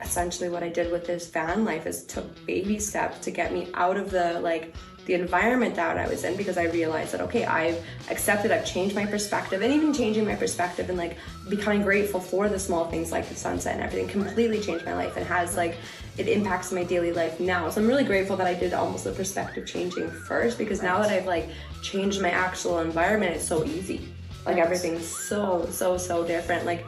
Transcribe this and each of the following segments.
essentially what I did with this van life is took baby steps to get me out of the environment that I was in, because I realized that, okay, I've accepted, I've changed my perspective, and even changing my perspective and like becoming grateful for the small things like the sunset and everything completely changed my life and has like, it impacts my daily life now. So I'm really grateful that I did almost the perspective changing first, because now that I've like changed my actual environment, it's so easy. Like everything's so different. Like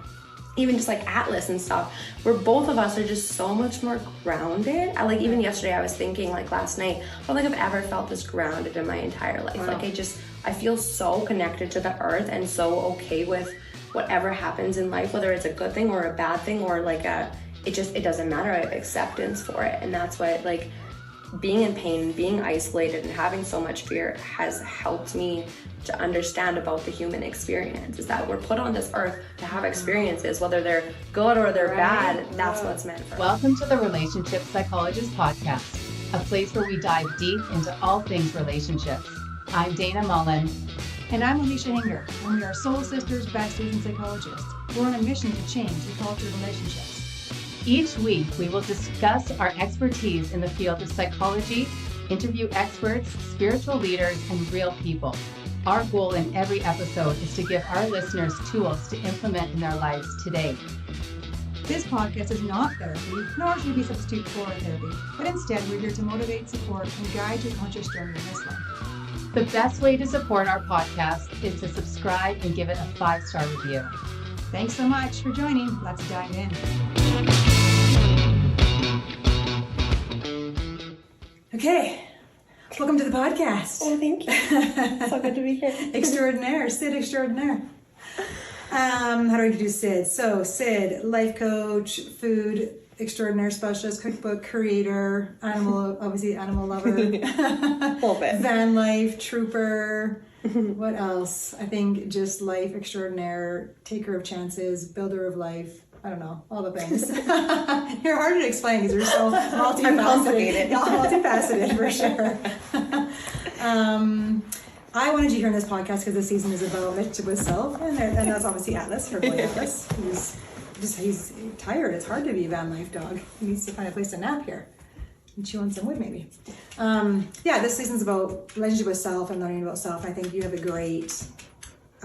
even just like Atlas and stuff, where both of us are just so much more grounded. Like even yesterday I was thinking, like last night, I don't think I've ever felt this grounded in my entire life. Wow. Like I feel so connected to the earth and so okay with whatever happens in life, whether it's a good thing or a bad thing or like it doesn't matter. I have acceptance for it. And that's what, like, being in pain, being isolated and having so much fear has helped me to understand about the human experience, is that we're put on this earth to have experiences, whether they're good or they're bad. That's what's meant for us. Welcome to the Relationship Psychologist Podcast, a place where we dive deep into all things relationships. I'm Dana Mullen. And I'm Alicia Hinger, and we are soul sisters, besties, and psychologists. We're on a mission to change the culture of relationships. Each week, we will discuss our expertise in the field of psychology, interview experts, spiritual leaders, and real people. Our goal in every episode is to give our listeners tools to implement in their lives today. This podcast is not therapy, nor should it be a substitute for therapy, but instead we're here to motivate, support, and guide your conscious journey in this life. The best way to support our podcast is to subscribe and give it a 5-star review. Thanks so much for joining. Let's dive in. Okay, welcome to the podcast. Oh, thank you. So good to be here. Extraordinaire, Sid Extraordinaire. How do I introduce Sid? So, Sid, life coach, food extraordinaire specialist, cookbook creator, obviously animal lover, A little bit. Van life trooper. What else? I think just life extraordinaire, taker of chances, builder of life. I don't know, all the things. You're harder to explain because you're so multifaceted. Multifaceted for sure. I wanted you here in this podcast because this season is about relationship with self, and that's obviously Atlas, her boy Atlas. He's tired. It's hard to be a van life dog. He needs to find a place to nap here and chew on some wood maybe. This season's about relationship with self and learning about self. I think you have a great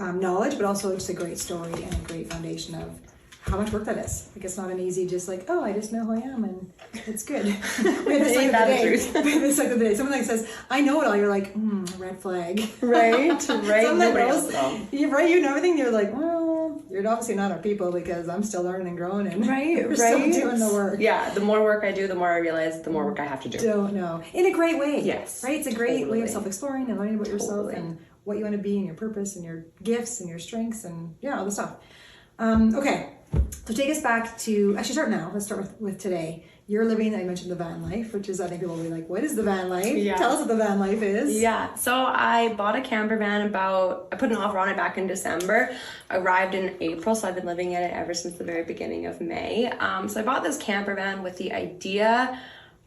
knowledge, but also just a great story and a great foundation of how much work that is. Like, it's not an easy just like, oh, I just know who I am and it's good. We had this like the day. Someone like says, I know it all. You're like, red flag. Right. Nobody else will know. You know everything. You're like, well, you're obviously not our people because I'm still learning and growing and we're still doing the work. Yeah, the more work I do, the more I realize the more work I have to do. Don't know. In a great way. Yes. Right? It's a great way of self-exploring and learning about yourself and what you want to be and your purpose and your gifts and your strengths and all the stuff. Okay. So take us back to, actually start now. Let's start with today. You're living, I mentioned the van life, which is, I think people will be like, what is the van life? Yeah. Tell us what the van life is. Yeah. So I bought a camper van I put an offer on it back in December, arrived in April. So I've been living in it ever since the very beginning of May. So I bought this camper van with the idea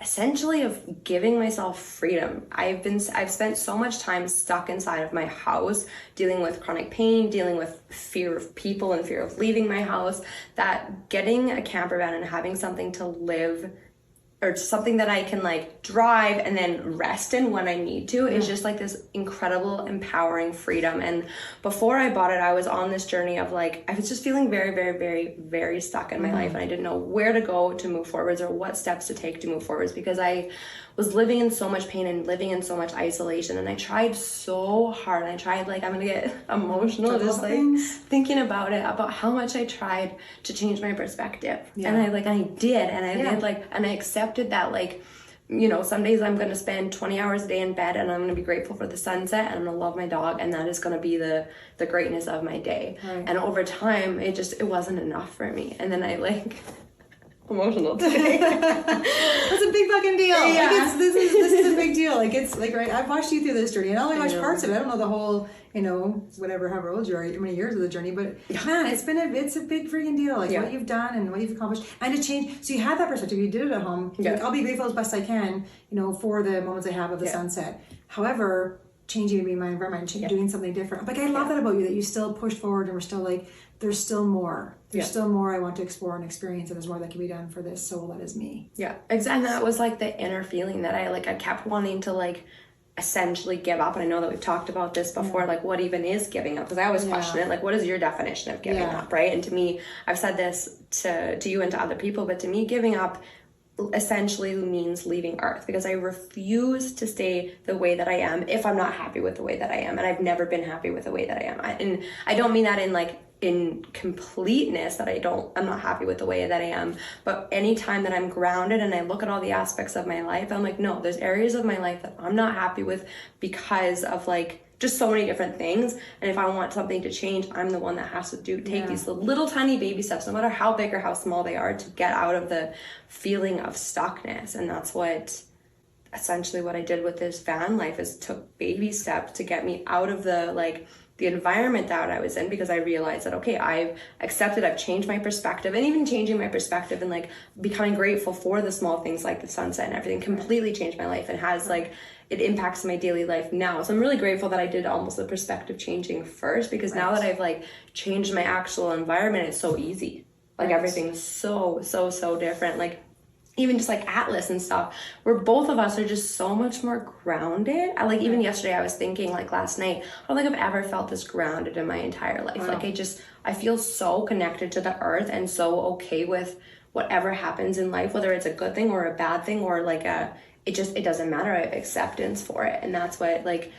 essentially of giving myself freedom. I've spent so much time stuck inside of my house, dealing with chronic pain, dealing with fear of people and fear of leaving my house, that getting a camper van and having something to live or something that I can like drive and then rest in when I need to is just like this incredible empowering freedom. And before I bought it, I was on this journny of like, I was just feeling very, very, very, very stuck in my life. And I didn't know where to go to move forwards or what steps to take to move forwards because I was living in so much pain and living in so much isolation. And I tried so hard. And I tried like, I'm going to get emotional just like thinking about it, about how much I tried to change my perspective. Yeah. And I did. And I did and I accepted that like, you know, some days I'm going to spend 20 hours a day in bed and I'm going to be grateful for the sunset and I'm going to love my dog. And that is going to be the greatness of my day. Right. And over time, it wasn't enough for me. And then I emotional today. That's a big fucking deal. Yeah. Like this is a big deal. Like it's like, right, I've watched you through this journey and I only watched parts of it. I don't know the whole, however old you are, how many years of the journey, but man, it's a big freaking deal. Like what you've done and what you've accomplished and to change. So you had that perspective. You did it at home. Like, I'll be grateful as best I can, for the moments I have of the sunset. However, changing maybe my environment, doing something different. Like I love that about you, that you still push forward and we're still like, there's still more. There's still more I want to explore and experience, and there's more that can be done for this soul that is me. Yeah, exactly. And that was like the inner feeling that I kept wanting to like essentially give up. And I know that we've talked about this before, like what even is giving up? Because I always question it, like what is your definition of giving up, right? And to me, I've said this to you and to other people, but to me, giving up essentially means leaving Earth, because I refuse to stay the way that I am if I'm not happy with the way that I am. And I've never been happy with the way that I am. And I don't mean that in completeness, that I'm not happy with the way that I am, but anytime that I'm grounded and I look at all the aspects of my life, I'm like, no, there's areas of my life that I'm not happy with because of like just so many different things. And if I want something to change, I'm the one that has to take these little tiny baby steps, no matter how big or how small they are, to get out of the feeling of stuckness. And that's what essentially what I did with this van life, is took baby steps to get me out of the environment that I was in, because I realized that, okay, I've accepted, I've changed my perspective, and even changing my perspective and like becoming grateful for the small things like the sunset and everything completely changed my life and has like, it impacts my daily life now. So I'm really grateful that I did almost the perspective changing first, because now that I've like changed my actual environment, it's so easy. Like everything's so different. Like even just like Atlas and stuff, where both of us are just so much more grounded. Even yesterday I was thinking, like last night, I don't think I've ever felt this grounded in my entire life. Wow. Like I feel so connected to the earth and so okay with whatever happens in life, whether it's a good thing or a bad thing, or like it doesn't matter. I have acceptance for it. And that's what, like,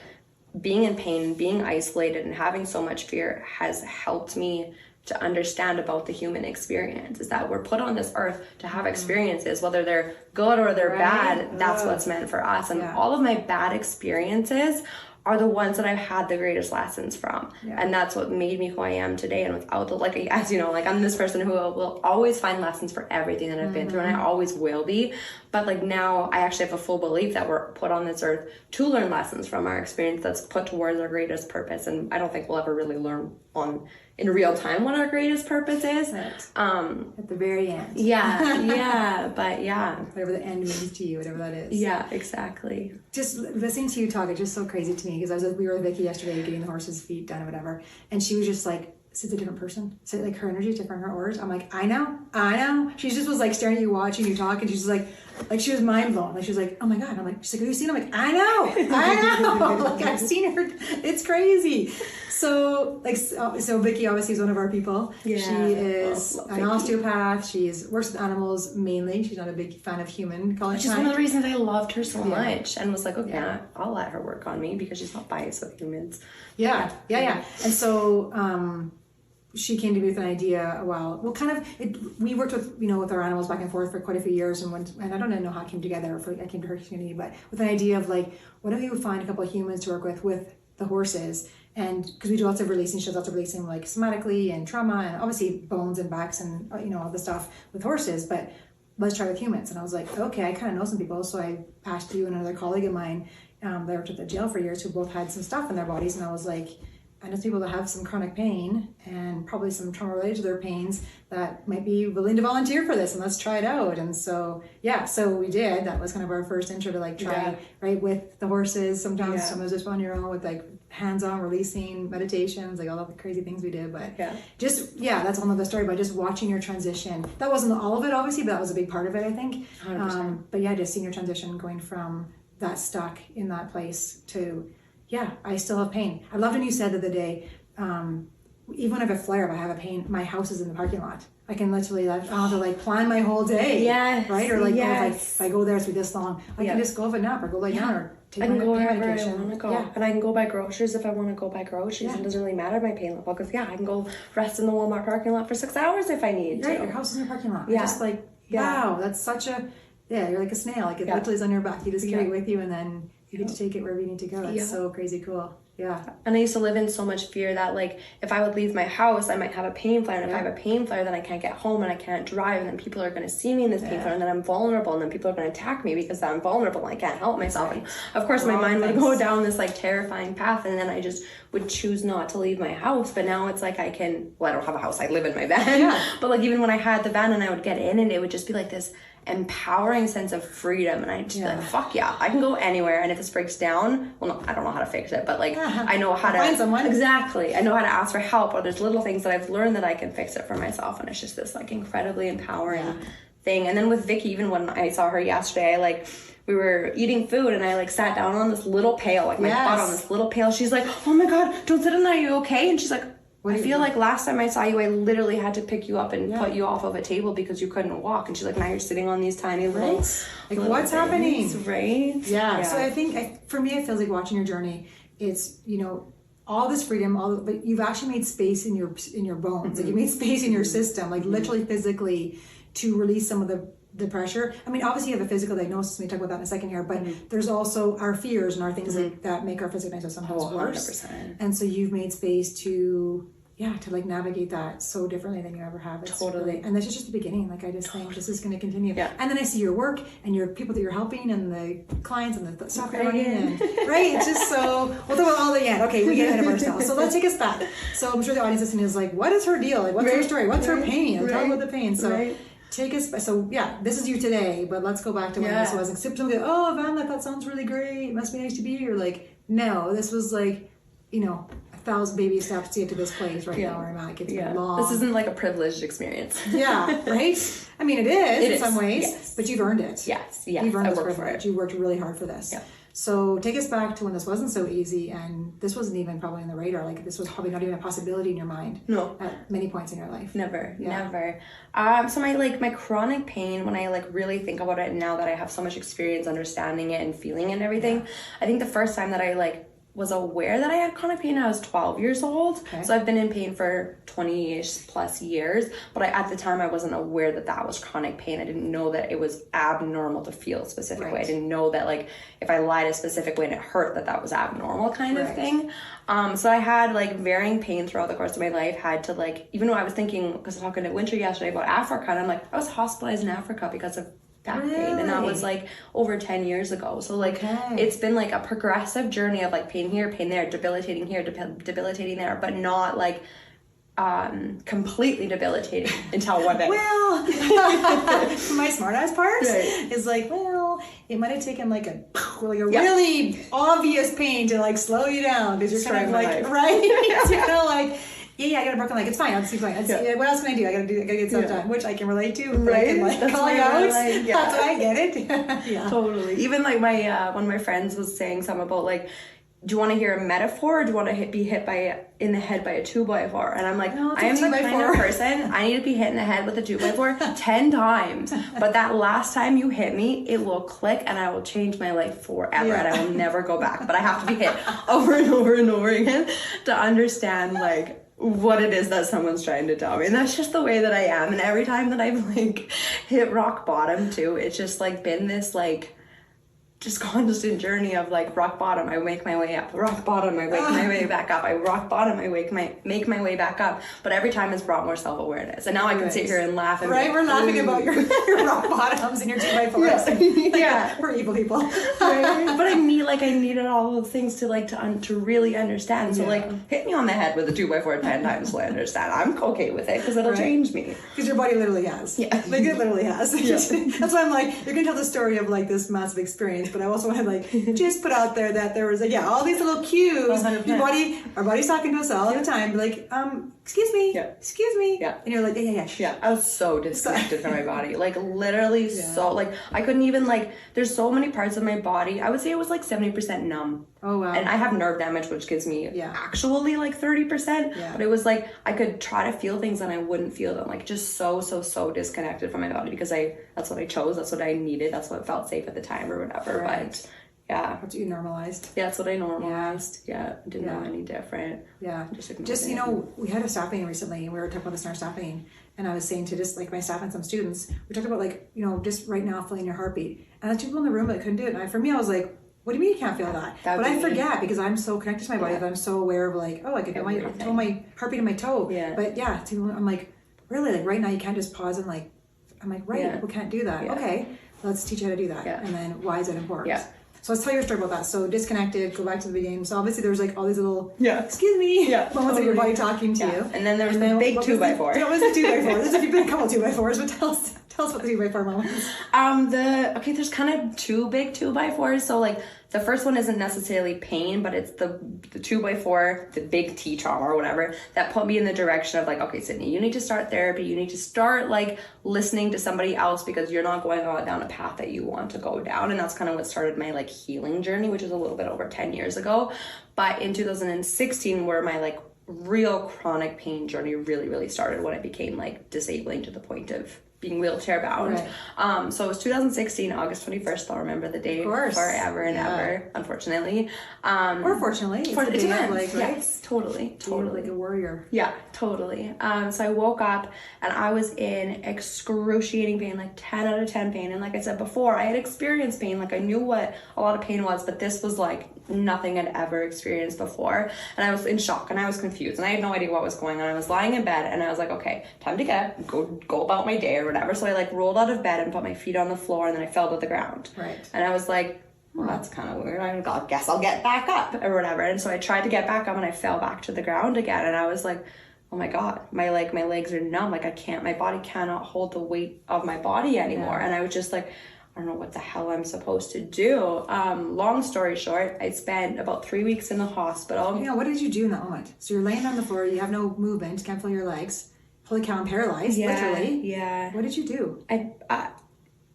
being in pain, being isolated and having so much fear has helped me to understand about the human experience, is that we're put on this earth to have experiences, whether they're good or they're bad. That's what's meant for us. And all of my bad experiences are the ones that I've had the greatest lessons from. And that's what made me who I am today. And without as you know, like I'm this person who will always find lessons for everything that I've been through, and I always will be. But like now I actually have a full belief that we're put on this earth to learn lessons from our experience that's put towards our greatest purpose. And I don't think we'll ever really learn in real time what our greatest purpose is. At the very end. But whatever the end means to you, whatever that is. Yeah, exactly. Just listening to you talk, it's just so crazy to me, because we were with Vicky yesterday getting the horse's feet done or whatever, and she was just like, it's a different person. So like her energy is different, her orders. I'm like, I know. She just was like staring at you, watching you talk, and she's like she was mind blown. Like she was like, oh my God. I'm like, she's like, have you seen? I'm like, I know. Like I've seen her. It's crazy. So Vicky obviously is one of our people. Yeah. She is an osteopath. Works with animals mainly. She's not a big fan of human. Which is one of the reasons I loved her so much, and was like, okay, I'll let her work on me, because she's not biased with humans. Yeah. And so she came to me with an idea. We worked with our animals back and forth for quite a few years, and I don't know how it came together. I came to her community, but with an idea of like, what if you would find a couple of humans to work with the horses, and because we do lots of releasing like somatically and trauma, and obviously bones and backs and all the stuff with horses, but let's try with humans. And I was like, okay, I kind of know some people, so I asked you and another colleague of mine that worked at the jail for years, who both had some stuff in their bodies, and I was like, I know people that have some chronic pain and probably some trauma related to their pains that might be willing to volunteer for this, and let's try it out. And so we did. That was kind of our first intro to like try right with the horses. Sometimes just on your own with like hands-on releasing meditations, like all the crazy things we did. But that's a whole nother story. But just watching your transition, that wasn't all of it obviously, but that was a big part of it, I think. But just seeing your transition, going from that stuck in that place to I still have pain. I loved when you said the other day, even when I have a flare, if I have a pain, my house is in the parking lot. I can literally, I don't have to like plan my whole day. Yes. Right? Or like, if I go there, it's be this long. I can just go have a nap or go lay down or take my pain medication. I want to go. Yeah. And I can go buy groceries if I want to go buy groceries. It doesn't really matter my pain level, because I can go rest in the Walmart parking lot for 6 hours if I need to. Right, your house is in your parking lot. Just like, wow, that's such a, you're like a snail. Like it literally is on your back. You just carry it with you, and then you get to take it wherever you need to go. It's so crazy cool. Yeah. And I used to live in so much fear that like if I would leave my house, I might have a pain flare. And if I have a pain flare, then I can't get home and I can't drive. And then people are going to see me in this pain flare, and then I'm vulnerable. And then people are going to attack me because I'm vulnerable and I can't help myself. And of course, my mind would go down this like terrifying path. And then I just would choose not to leave my house. But now it's like I don't have a house. I live in my van. But like even when I had the van and I would get in, and it would just be like this empowering sense of freedom, and I just be like, fuck yeah, I can go anywhere, and if this breaks down, well, no, I don't know how to fix it, but like I know how to find someone. Exactly, I know how to ask for help, or there's little things that I've learned that I can fix it for myself, and it's just this like incredibly empowering thing. And then with Vicky, even when I saw her yesterday, we were eating food and I like sat down on this little pail, like my butt on this little pail. She's like, oh my God, don't sit in there, are you okay? And she's like, I feel like last time I saw you, I literally had to pick you up and put you off of a table because you couldn't walk. And she's like, now you're sitting on these tiny little, like what's happening? Right? Yeah. So I think for me, it feels like watching your journey. It's, you know, all this freedom, but you've actually made space in your bones. Like you made space in your system, like literally physically, to release some of the pressure. I mean, obviously you have a physical diagnosis, we talk about that in a second here, but there's also our fears and our things that make our physical diagnosis sometimes worse. 100%. And so you've made space to like navigate that so differently than you ever have. It's really, and this is just the beginning. Like I just think this is going to continue. Yeah. And then I see your work and your people that you're helping and the clients and the stuff you're running and it's just so, we'll talk about all the end. Okay, we get ahead of ourselves. So let's take us back. So I'm sure the audience listening is like, what is her deal? Like what's her story? What's her pain? And tell about the pain. So take us, so yeah, this is you today, but let's go back to when this was. Like, somebody, oh, Van, that sounds really great. It must be nice to be here. Like, no, this was like, you know, 1,000 baby steps to get to this place right now where I'm at. It's been long. This isn't like a privileged experience. Right? I mean, it is in some ways, but you've earned it. Yes. You've earned this privilege. You worked really hard for this. Yeah. So take us back to when this wasn't so easy, and this wasn't even probably on the radar. Like this was probably not even a possibility in your mind. No. At many points in your life. Never. So my chronic pain, when I like really think about it now that I have so much experience understanding it and feeling it and everything, I think the first time that I like was aware that I had chronic pain, I was 12 years old. Okay. So I've been in pain for 20-ish plus years, but at the time I wasn't aware that that was chronic pain. I didn't know that it was abnormal to feel a specific way. I didn't know that like if I lied a specific way and it hurt, that was abnormal kind of thing. So I had like varying pain throughout the course of my life, had to like, even though I was thinking, because I was talking to Winter yesterday about Africa, and I'm like, I was hospitalized in Africa because of back pain, and that was like over 10 years ago. So like it's been like a progressive journey of like pain here, pain there, debilitating here, debilitating there, but not like completely debilitating until one day. Well, my smart ass part is like, well, it might have taken like a really obvious pain to like slow you down, because you're kind of like you're kind of like, I got a broken leg. It's fine. I'll just keep going. What else can I do? I gotta get stuff done, which I can relate to. Right. I can, like, call you out. That's why I get it. Totally. Even like my one of my friends was saying something about like, do you want to hear a metaphor, or do you want to be hit in the head by a 2x4? And I'm like, I am the kind of person, I need to be hit in the head with a 2x4 10 times. But that last time you hit me, it will click and I will change my life forever and I will never go back. But I have to be hit over and over and over again to understand like what it is that someone's trying to tell me. And that's just the way that I am. And every time that I've like hit rock bottom too, it's just like been this like just constant journey of like rock bottom, I make my way up, rock bottom, I wake my way back up, I rock bottom, I make my way back up. But every time it's brought more self-awareness, and now I can sit here and laugh and we're laughing about your rock bottoms and your 2x4s. We're evil people. But I needed all those things to like to really understand. So like hit me on the head with a 2x4 10 times so I understand. I'm okay with it because it'll change me, because your body literally has like it literally has. That's why I'm like, you're gonna tell the story of like this massive experience, but I also want to like just put out there that there was like all these little cues. 100%. Our body's talking to us all the time, like excuse me, excuse me, and you're like I was so disconnected from my body, like literally so like I couldn't even like, there's so many parts of my body, I would say it was like 70% numb. Oh wow. And I have nerve damage, which gives me actually like 30%, but it was like I could try to feel things and I wouldn't feel them, like just so disconnected from my body, because that's what I chose, that's what I needed, that's what felt safe at the time or whatever. But that's what you normalized. That's what I normalized. Didn't know any different. Just you know, we had a staff meeting recently and we were talking about this in our staff meeting, and I was saying to just like my staff and some students, we talked about like, you know, just right now feeling your heartbeat, and there's people in the room that couldn't do it, and for me I was like, what do you mean you can't feel that? But I forget, because I'm so connected to my body that I'm so aware of like, I can feel my heartbeat in my toe. But I'm like, really, like right now you can't just pause and like, I'm like, people can't do that. Okay, let's teach you how to do that. And then why is it important? So let's tell your story about that. So disconnected, go back to the beginning. So obviously there's like all these little, excuse me, moments of your body talking to you. And then there was the big 2x4. There was a 2x4. There's been a couple 2x4s, but tell us Tell us what the 2x4 moment is. There's kind of two big 2x4s. So like the first one isn't necessarily pain, but it's the 2x4, the big T trauma or whatever, that put me in the direction of like, okay, Sydney, you need to start therapy. You need to start like listening to somebody else because you're not going down a path that you want to go down. And that's kind of what started my like healing journey, which is a little bit over 10 years ago. But in 2016, where my like real chronic pain journey really, really started, when it became like disabling to the point of being wheelchair bound. Right. So it was 2016, August 21st. I'll remember the day forever and ever, unfortunately. Or fortunately. It's it depends. Like, right? Yes, totally. You're like a warrior. Yeah, totally. So I woke up and I was in excruciating pain, like 10 out of 10 pain. And like I said before, I had experienced pain. Like I knew what a lot of pain was, but this was like nothing I'd ever experienced before. And I was in shock and I was confused and I had no idea what was going on. I was lying in bed and I was like, okay, time to go about my day or whatever. So I like rolled out of bed and put my feet on the floor and then I fell to the ground. Right. And I was like, well, that's kind of weird. I guess I'll get back up or whatever. And so I tried to get back up and I fell back to the ground again. And I was like, oh my God, my legs are numb. Like my body cannot hold the weight of my body anymore. Yeah. And I was just like, I don't know what the hell I'm supposed to do. Long story short, I spent about 3 weeks in the hospital. Yeah, what did you do in that moment? So you're laying on the floor, you have no movement, can't feel your legs. Holy cow, I'm paralyzed, literally. Yeah. What did you do?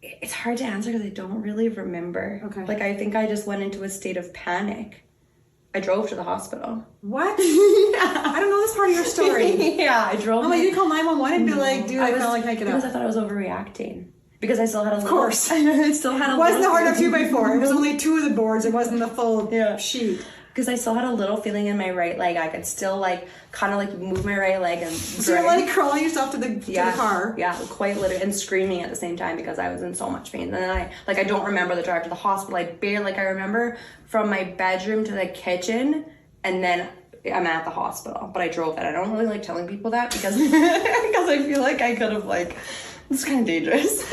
It's hard to answer because I don't really remember. Okay. Like, I think I just went into a state of panic. I drove to the hospital. What? I don't know this part of your story. Yeah, I drove. Oh, like, you didn't call 911 and be like, dude, I felt like I could Because I thought I was overreacting. Because I still had a little... Of course. I still had a It wasn't the hard enough 2x4. It was only two of the boards. It wasn't the full sheet. Because I still had a little feeling in my right leg. I could still like kind of like move my right leg and so you're like crawling yourself to the car. Yeah, quite literally, and screaming at the same time because I was in so much pain. And then I don't remember the drive to the hospital. I remember from my bedroom to the kitchen, and then I'm at the hospital. But I drove that. I don't really like telling people that because because I feel like I could have like. It's kind of dangerous.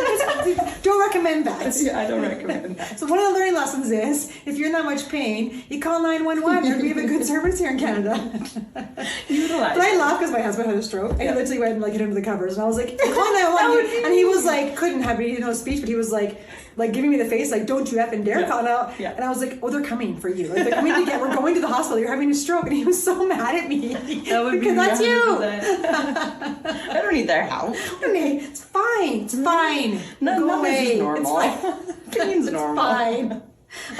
Don't recommend that. Yeah, I don't recommend that. So one of the learning lessons is, if you're in that much pain, you call 911. We have a good service here in Canada. Utilize. But I laugh because my husband had a stroke. And he literally went and like hit him to the covers. And I was like, call 911. And he was like, couldn't have, he didn't know speech, but he was like giving me the face, like, don't you effing dare call out. Yeah. And I was like, oh, they're coming for you. Like, they're coming to we're going to the hospital. You're having a stroke. And he was so mad at me. That would because that's you. I don't need their help. It's fine. It's fine. Go away. It's normal. Pain's normal. Fine.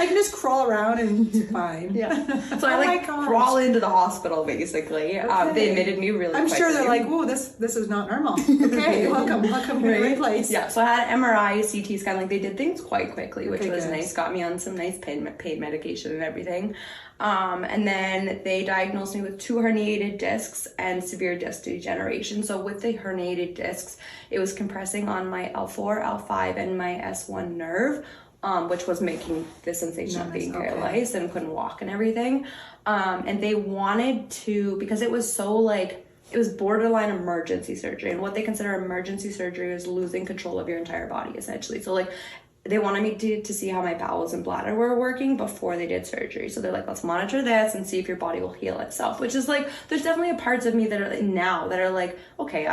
I can just crawl around and it's fine. Yeah. So I crawl into the hospital basically. Okay. They admitted me really quickly. I'm sure they're like, whoa, this is not normal. Okay, welcome to the right place. Yeah. So I had MRI, CT scan, like they did things quite quickly, which was nice. Got me on some nice pain medication and everything. And then they diagnosed me with 2 herniated discs and severe disc degeneration. So with the herniated discs, it was compressing on my L4, L5, and my S1 nerve. Which was making the sensation of being paralyzed and couldn't walk and everything. And they wanted to, because it was so like, it was borderline emergency surgery. And what they consider emergency surgery is losing control of your entire body, essentially. So like, they wanted me to see how my bowels and bladder were working before they did surgery. So they're like, let's monitor this and see if your body will heal itself. Which is like, there's definitely parts of me that are now that are like, okay,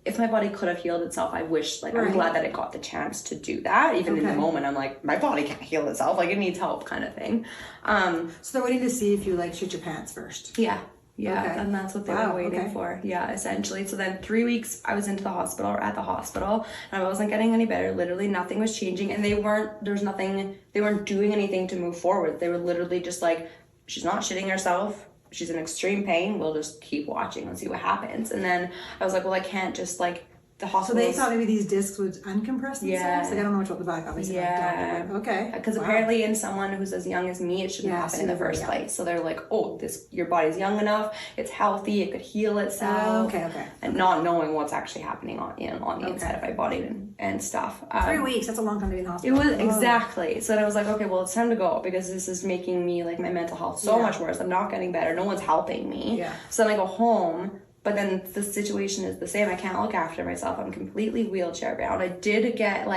if my body could have healed itself, I wish, I'm glad that it got the chance to do that. Even in the moment, I'm like, my body can't heal itself. Like, it needs help kind of thing. So they're waiting to see if you, shit your pants first. Yeah. Yeah. And that's what they were waiting for. Yeah, essentially. So then 3 weeks I was at the hospital, and I wasn't getting any better. Literally nothing was changing. And they weren't doing anything to move forward. They were literally just like, she's not shitting herself. She's in extreme pain. We'll just keep watching and see what happens. And then I was like, well, I can't just the hospital. So they thought maybe these discs would uncompress themselves? I don't know much about the back, obviously. Yeah. Okay. Because apparently in someone who's as young as me, it shouldn't happen in the first place. So they're like, oh, your body's young enough. It's healthy. It could heal itself. Okay. And not knowing what's actually happening on the inside of my body and stuff. 3 weeks. That's a long time to be in the hospital. It was exactly. So then I was like, okay, well, it's time to go because this is making me my mental health so much worse. I'm not getting better. No one's helping me. Yeah. So then I go home. But then the situation is the same. I can't look after myself. I'm completely wheelchair bound. I did get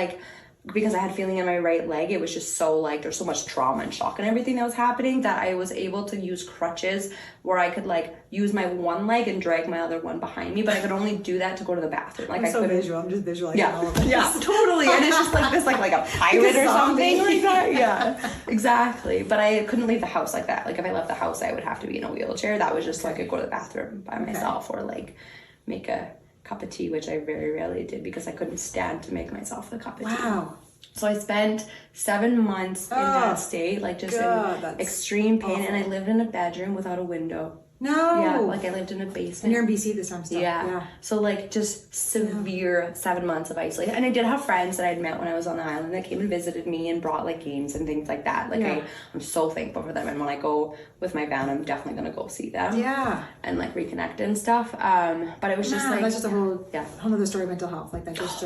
because I had feeling in my right leg, it was just so like, there's so much trauma and shock and everything that was happening that I was able to use crutches where I could like use my one leg and drag my other one behind me, but I could only do that to go to the bathroom. Like I'm I so couldn't. visual. I'm just visualizing all of this. Yeah, totally. And it's just like this, like a pirate or something like that. Yeah, exactly. But I couldn't leave the house like that. Like if I left the house, I would have to be in a wheelchair. That was just so I could go to the bathroom by myself or like make a cup of tea, which I very rarely did because I couldn't stand to make myself the cup of tea. Wow. So I spent 7 months in that state, like just in extreme pain, and I lived in a bedroom without a window. No. Yeah, like I lived in a basement. And you're in BC this time still. Yeah. So like just severe 7 months of isolation. And I did have friends that I'd met when I was on the island that came and visited me and brought like games and things like that. Like I'm so thankful for them. And when I go with my van, I'm definitely gonna go see them. Yeah. And like reconnect and stuff. But it was just like that's just a whole other story of mental health. Like that just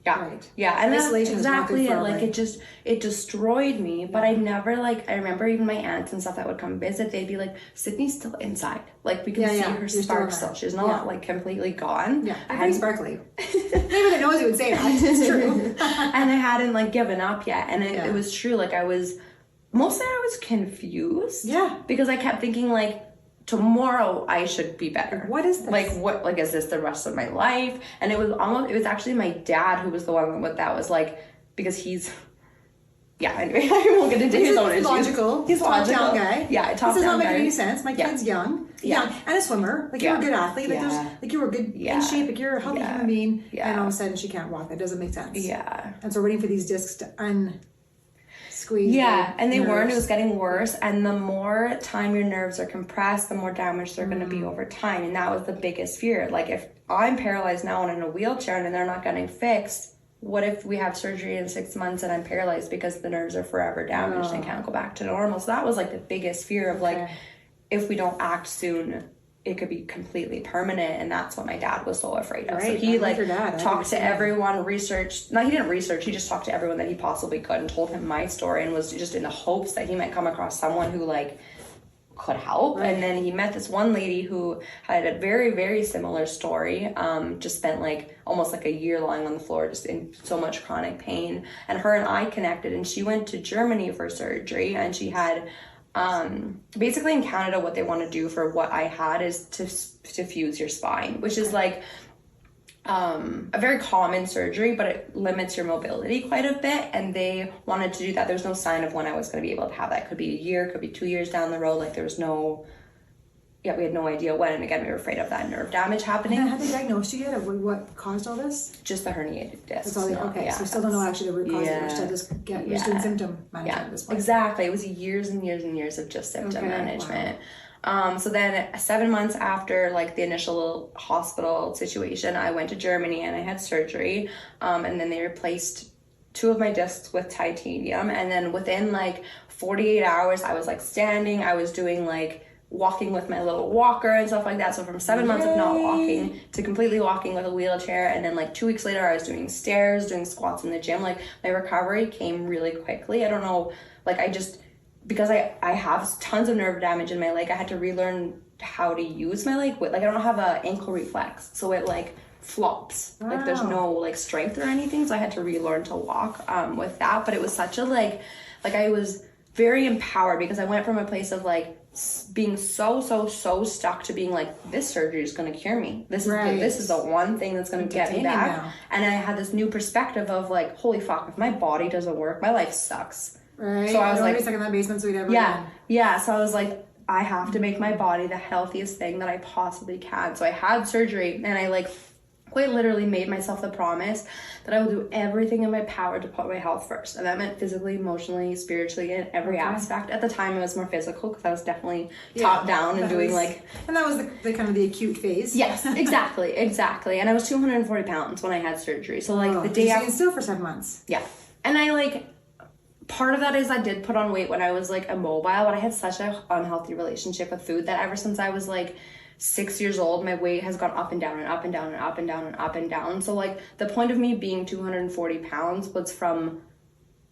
Yeah. Right. Yeah. And isolation that's exactly is not good it. Like it destroyed me. But I never like, I remember even my aunts and stuff that would come visit, they'd be like, Sydney's still inside. Like we can see her spark still. She's not like completely gone. Yeah. I'm sparkly. Maybe the nosy would say that. It's true. And I hadn't like given up yet. And it was true. Like I was confused. Yeah. Because I kept thinking like, tomorrow I should be better. What is this? Like is this the rest of my life? And it was actually my dad who was the one that was like, because he's anyway, I won't get into his own issues. Logical. He's logical. Top down guy. Yeah, top down guy. This does not make any sense. My kid's young. Young. And a swimmer. Like you're a good athlete. Like you were good in shape. Like you're a healthy human being. Yeah. And all of a sudden she can't walk. That doesn't make sense. Yeah. And so we're waiting for these discs to squeeze. Yeah, and they weren't. It was getting worse. And the more time your nerves are compressed, the more damage they're going to be over time. And that was the biggest fear. Like if I'm paralyzed now and in a wheelchair and they're not getting fixed, what if we have surgery in 6 months and I'm paralyzed because the nerves are forever damaged and can't go back to normal? So that was like the biggest fear of like, if we don't act soon, it could be completely permanent. And that's what my dad was so afraid of. Right. So he like talked to everyone, he didn't research, he just talked to everyone that he possibly could and told him my story and was just in the hopes that he might come across someone who like could help. And then he met this one lady who had a very, very similar story. Just spent like almost like a year lying on the floor just in so much chronic pain. And her and I connected, and she went to Germany for surgery, and she had basically in Canada what they want to do for what I had is to fuse your spine, which is like a very common surgery, but it limits your mobility quite a bit, and they wanted to do that. There's no sign of when I was going to be able to have that. Could be a year, could be 2 years down the road. Like there was we had no idea when, and again we were afraid of that nerve damage happening. And have they diagnosed you yet of what caused all this? Just the herniated discs. That's all so we still don't know actually the root cause. We're still just doing symptom management at this point. Exactly. It was years and years and years of just symptom management. Wow. So then 7 months after like the initial hospital situation, I went to Germany and I had surgery. And then they replaced 2 of my discs with titanium. And then within like 48 hours, I was like standing. I was doing like walking with my little walker and stuff like that. So from 7 months of not walking to completely walking with a wheelchair. And then like 2 weeks later, I was doing stairs, doing squats in the gym. Like my recovery came really quickly. I don't know, like because I have tons of nerve damage in my leg, I had to relearn how to use my leg. Like I don't have an ankle reflex, so it like flops. Wow. Like there's no like strength or anything, so I had to relearn to walk with that. But it was such a like I was very empowered because I went from a place of like being so stuck to being like, this surgery is going to cure me. This is the one thing that's going to get me back. Now. And I had this new perspective of like, holy fuck, if my body doesn't work, my life sucks. Right. So I was like, stuck in that basement, so we'd ever yeah. So I was like, I have to make my body the healthiest thing that I possibly can. So I had surgery, and I like quite literally made myself the promise that I will do everything in my power to put my health first. And that meant physically, emotionally, spiritually, in every aspect. At the time, it was more physical because I was definitely top down and doing like... And that was the kind of the acute phase. Yes, exactly. And I was 240 pounds when I had surgery. So like the day after... still for 7 months. Yeah. And I like... Part of that is I did put on weight when I was like immobile, but I had such an unhealthy relationship with food that ever since I was like 6 years old, my weight has gone up and down and up and down and up and down and up and down. So like the point of me being 240 pounds was from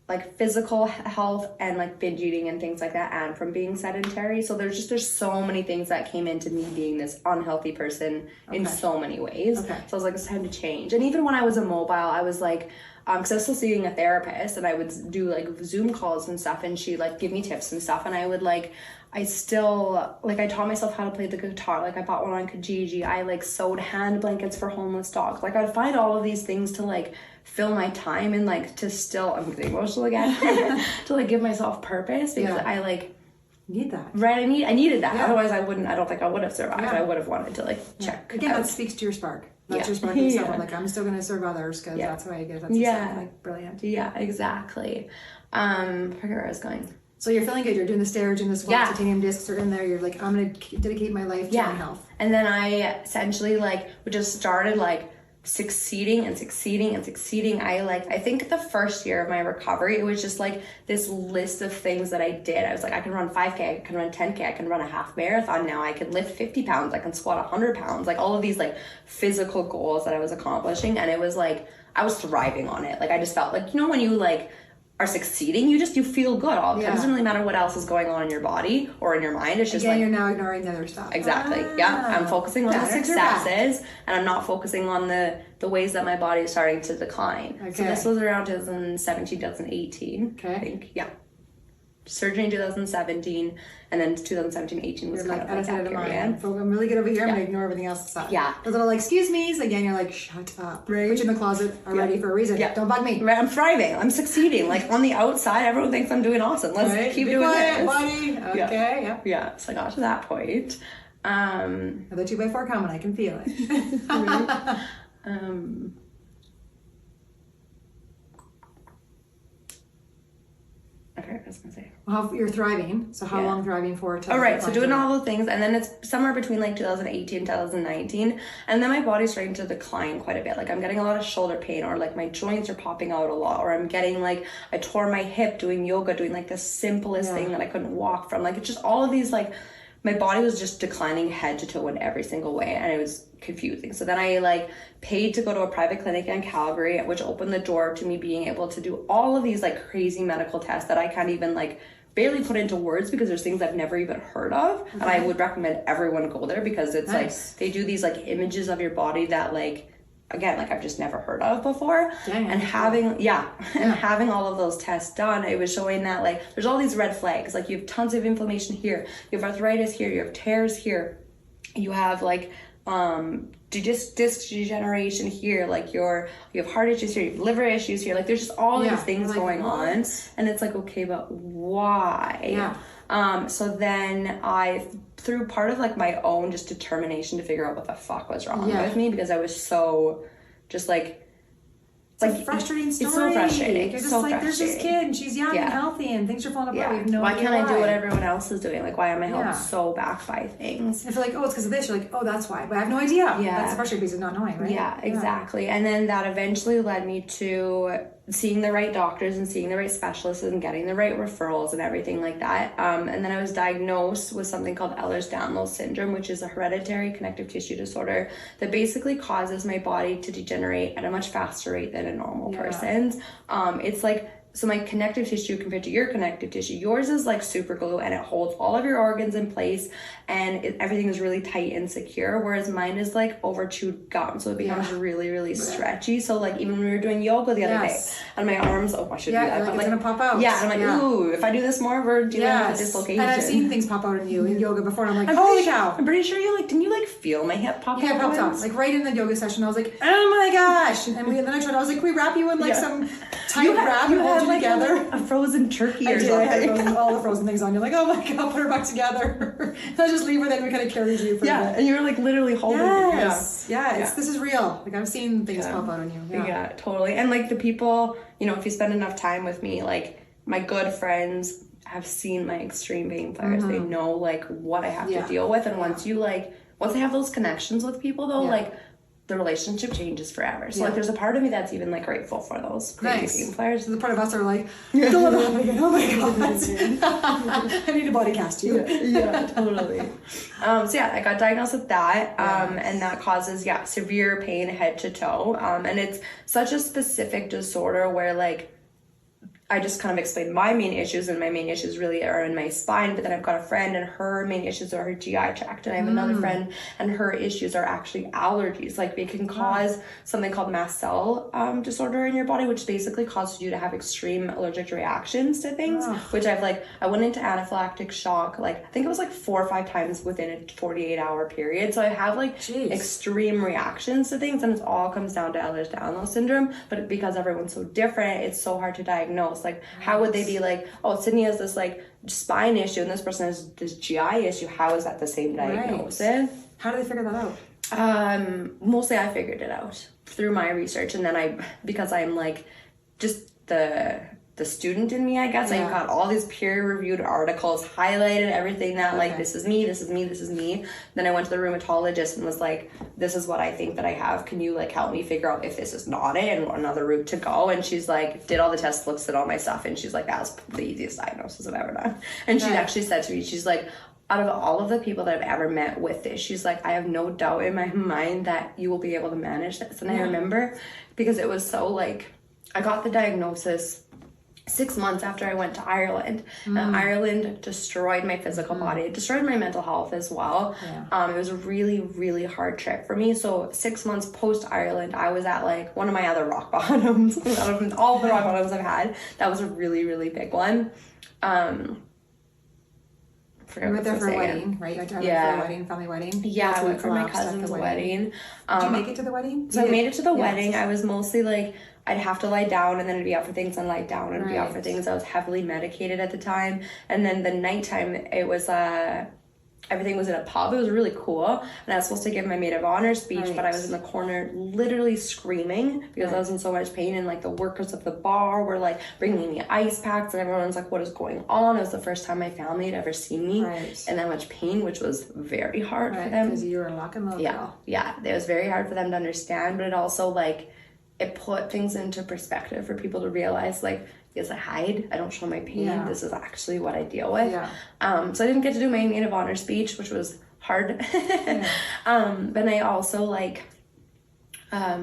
like physical health and like binge eating and things like that, and from being sedentary. So there's so many things that came into me being this unhealthy person in so many ways. So I was like, it's time to change. And even when I was immobile, I was like, because I was still seeing a therapist, and I would do like Zoom calls and stuff, and she'd like give me tips and stuff, and I would like, I taught myself how to play the guitar. Like I bought one on Kijiji. I like sewed hand blankets for homeless dogs. Like I'd find all of these things to like fill my time and like to still, I'm getting emotional again, to like give myself purpose, because I like need that. Right, I needed that. Otherwise I don't think I would have survived. I would have wanted to like check. Again, that speaks to your spark. That's your spark yourself. Like, I'm still going to serve others because that's how I get that stuff. Like, brilliant. Yeah, exactly. I forget where I was going. So you're feeling good. You're doing the stairs, doing the squats, titanium discs are in there. You're like, I'm going to dedicate my life to my health. And then I essentially like just started like succeeding. I think the first year of my recovery, it was just like this list of things that I did. I was like, I can run 5K, I can run 10K, I can run a half marathon now, I can lift 50 pounds, I can squat 100 pounds, like all of these like physical goals that I was accomplishing. And it was like, I was thriving on it. Like I just felt like, you know, when you like are succeeding, you feel good all the time. It doesn't really matter what else is going on in your body or in your mind. It's just like, you're now ignoring the other stuff. Exactly. I'm focusing on the successes, and I'm not focusing on the ways that my body is starting to decline. So this was around 2017, 2018. I think. Surgery in 2017, and then 2017-18 was kind of like that period. I'm really good over here. I'm gonna ignore everything else aside. The little excuse me's again. You're like, shut up. Right. Put you in the closet already for a reason. Don't bug me. Right. I'm thriving. I'm succeeding. Like on the outside, everyone thinks I'm doing awesome. Let's keep doing this. Buddy. Okay. Yeah. So I got to that point. The 2x4 coming. I can feel it. Okay, I was gonna say. Well, you're thriving. So how long thriving for? All right, so doing all the things, and then it's somewhere between like 2018, 2019, and then my body's starting to decline quite a bit. Like I'm getting a lot of shoulder pain, or like my joints are popping out a lot, or I'm getting like, I tore my hip doing yoga, doing like the simplest thing that I couldn't walk from. Like it's just all of these like, my body was just declining head to toe in every single way, and it was confusing. So then I like paid to go to a private clinic in Calgary, which opened the door to me being able to do all of these like crazy medical tests that I can't even like barely put into words, because there's things I've never even heard of. And I would recommend everyone go there, because it's like they do these like images of your body that like, again, like I've just never heard of before. And having having all of those tests done, it was showing that like there's all these red flags. Like you have tons of inflammation here, you have arthritis here, you have tears here, you have like disc degeneration here, like you have heart issues here, you have liver issues here, like there's just all these things like, going on, and it's like, okay, but why? So then I, through part of like my own just determination to figure out what the fuck was wrong with me, because I was so just like, it's a frustrating story. It's so frustrating. You're just like, there's this kid and she's young and healthy and things are falling apart. We have no why idea can't I do what everyone else is doing? Like, why am I held so back by things? I feel like, oh, it's because of this. You're like, oh, that's why. But I have no idea. That's the frustrating piece of not knowing, right? Yeah, exactly. And then that eventually led me to seeing the right doctors and seeing the right specialists and getting the right referrals and everything like that. And then I was diagnosed with something called Ehlers-Danlos syndrome, which is a hereditary connective tissue disorder that basically causes my body to degenerate at a much faster rate than a normal person's. It's like, so my connective tissue compared to your connective tissue, yours is like super glue and it holds all of your organs in place, and everything is really tight and secure, whereas mine is like over chewed gum, so it becomes really, really stretchy. So like even when we were doing yoga the other day, and my arms, I should do that, like but it's gonna pop out. And I'm like, ooh, if I do this more, we're dealing with a dislocation. And I've seen things pop out in you in yoga before, and I'm like, holy cow. I'm pretty sure didn't you like feel my hip pop out? Yeah, it popped out. Like right in the yoga session, I was like, oh my gosh. And then I tried, I was like, can we wrap you in like some tight wrap and hold you together? A frozen turkey or something. I had all the frozen things on. You're like, oh my god, put her back together. So I just leave her, then we kind of carried you for a bit. And you were like literally holding me. This is real. Like I've seen things pop out on you. Yeah, totally. And like the people, if you spend enough time with me, like my good friends have seen my extreme pain flares. They know like what I have to deal with. And once I have those connections with people though, like the relationship changes forever. So like there's a part of me that's even like grateful for those crazy pain flares. So the part of us are like, don't let that happen again. Oh my god. I need to body cast you. Totally. I got diagnosed with that. And that causes severe pain head to toe. And it's such a specific disorder where like I just kind of explained my main issues, and my main issues really are in my spine. But then I've got a friend, and her main issues are her GI tract, and I have another friend, and her issues are actually allergies. Like, they can cause something called mast cell disorder in your body, which basically causes you to have extreme allergic reactions to things. Which I went into anaphylactic shock, like I think it was like 4 or 5 times within a 48-hour period. So I have like extreme reactions to things, and it all comes down to Ehlers-Danlos syndrome. But because everyone's so different, it's so hard to diagnose. Like, how would they be like, oh, Sydney has this like spine issue and this person has this GI issue? How is that the same diagnosis? How do they figure that out? Mostly I figured it out through my research, and then because I'm like just the student in me, I guess. I got all these peer-reviewed articles, highlighted everything that like, this is me, this is me, this is me. Then I went to the rheumatologist and was like, this is what I think that I have. Can you like help me figure out if this is not it and another route to go? And she's like, did all the tests, looks at all my stuff, and she's like, that's the easiest diagnosis I've ever done. And she actually said to me, she's like, out of all of the people that I've ever met with this, she's like, I have no doubt in my mind that you will be able to manage this. And I remember, because it was so like, I got the diagnosis 6 months after I went to Ireland. And Ireland destroyed my physical body. It destroyed my mental health as well. It was a really, really hard trip for me. So 6 months post Ireland, I was at like one of my other rock bottoms. Out of all the rock bottoms I've had, that was a really, really big one. You went there for a wedding, right? You went for a wedding, family wedding. Yeah, I went for my cousin's wedding. Did you make it to the wedding? So I made it to the wedding. I was mostly like, I'd have to lie down and then I'd be out for things and lie down and be out for things. I was heavily medicated at the time. And then the nighttime, it was, everything was in a pub. It was really cool. And I was supposed to give my maid of honor speech, but I was in the corner literally screaming because I was in so much pain. And like the workers of the bar were like bringing me ice packs, and everyone was like, what is going on? It was the first time my family had ever seen me in that much pain, which was very hard for them. Because you were lock and load. Yeah. It was very hard for them to understand, but it also like, it put things into perspective for people to realize like, yes, I hide, I don't show my pain, this is actually what I deal with. So I didn't get to do my maid of honor speech, which was hard. But I also like, what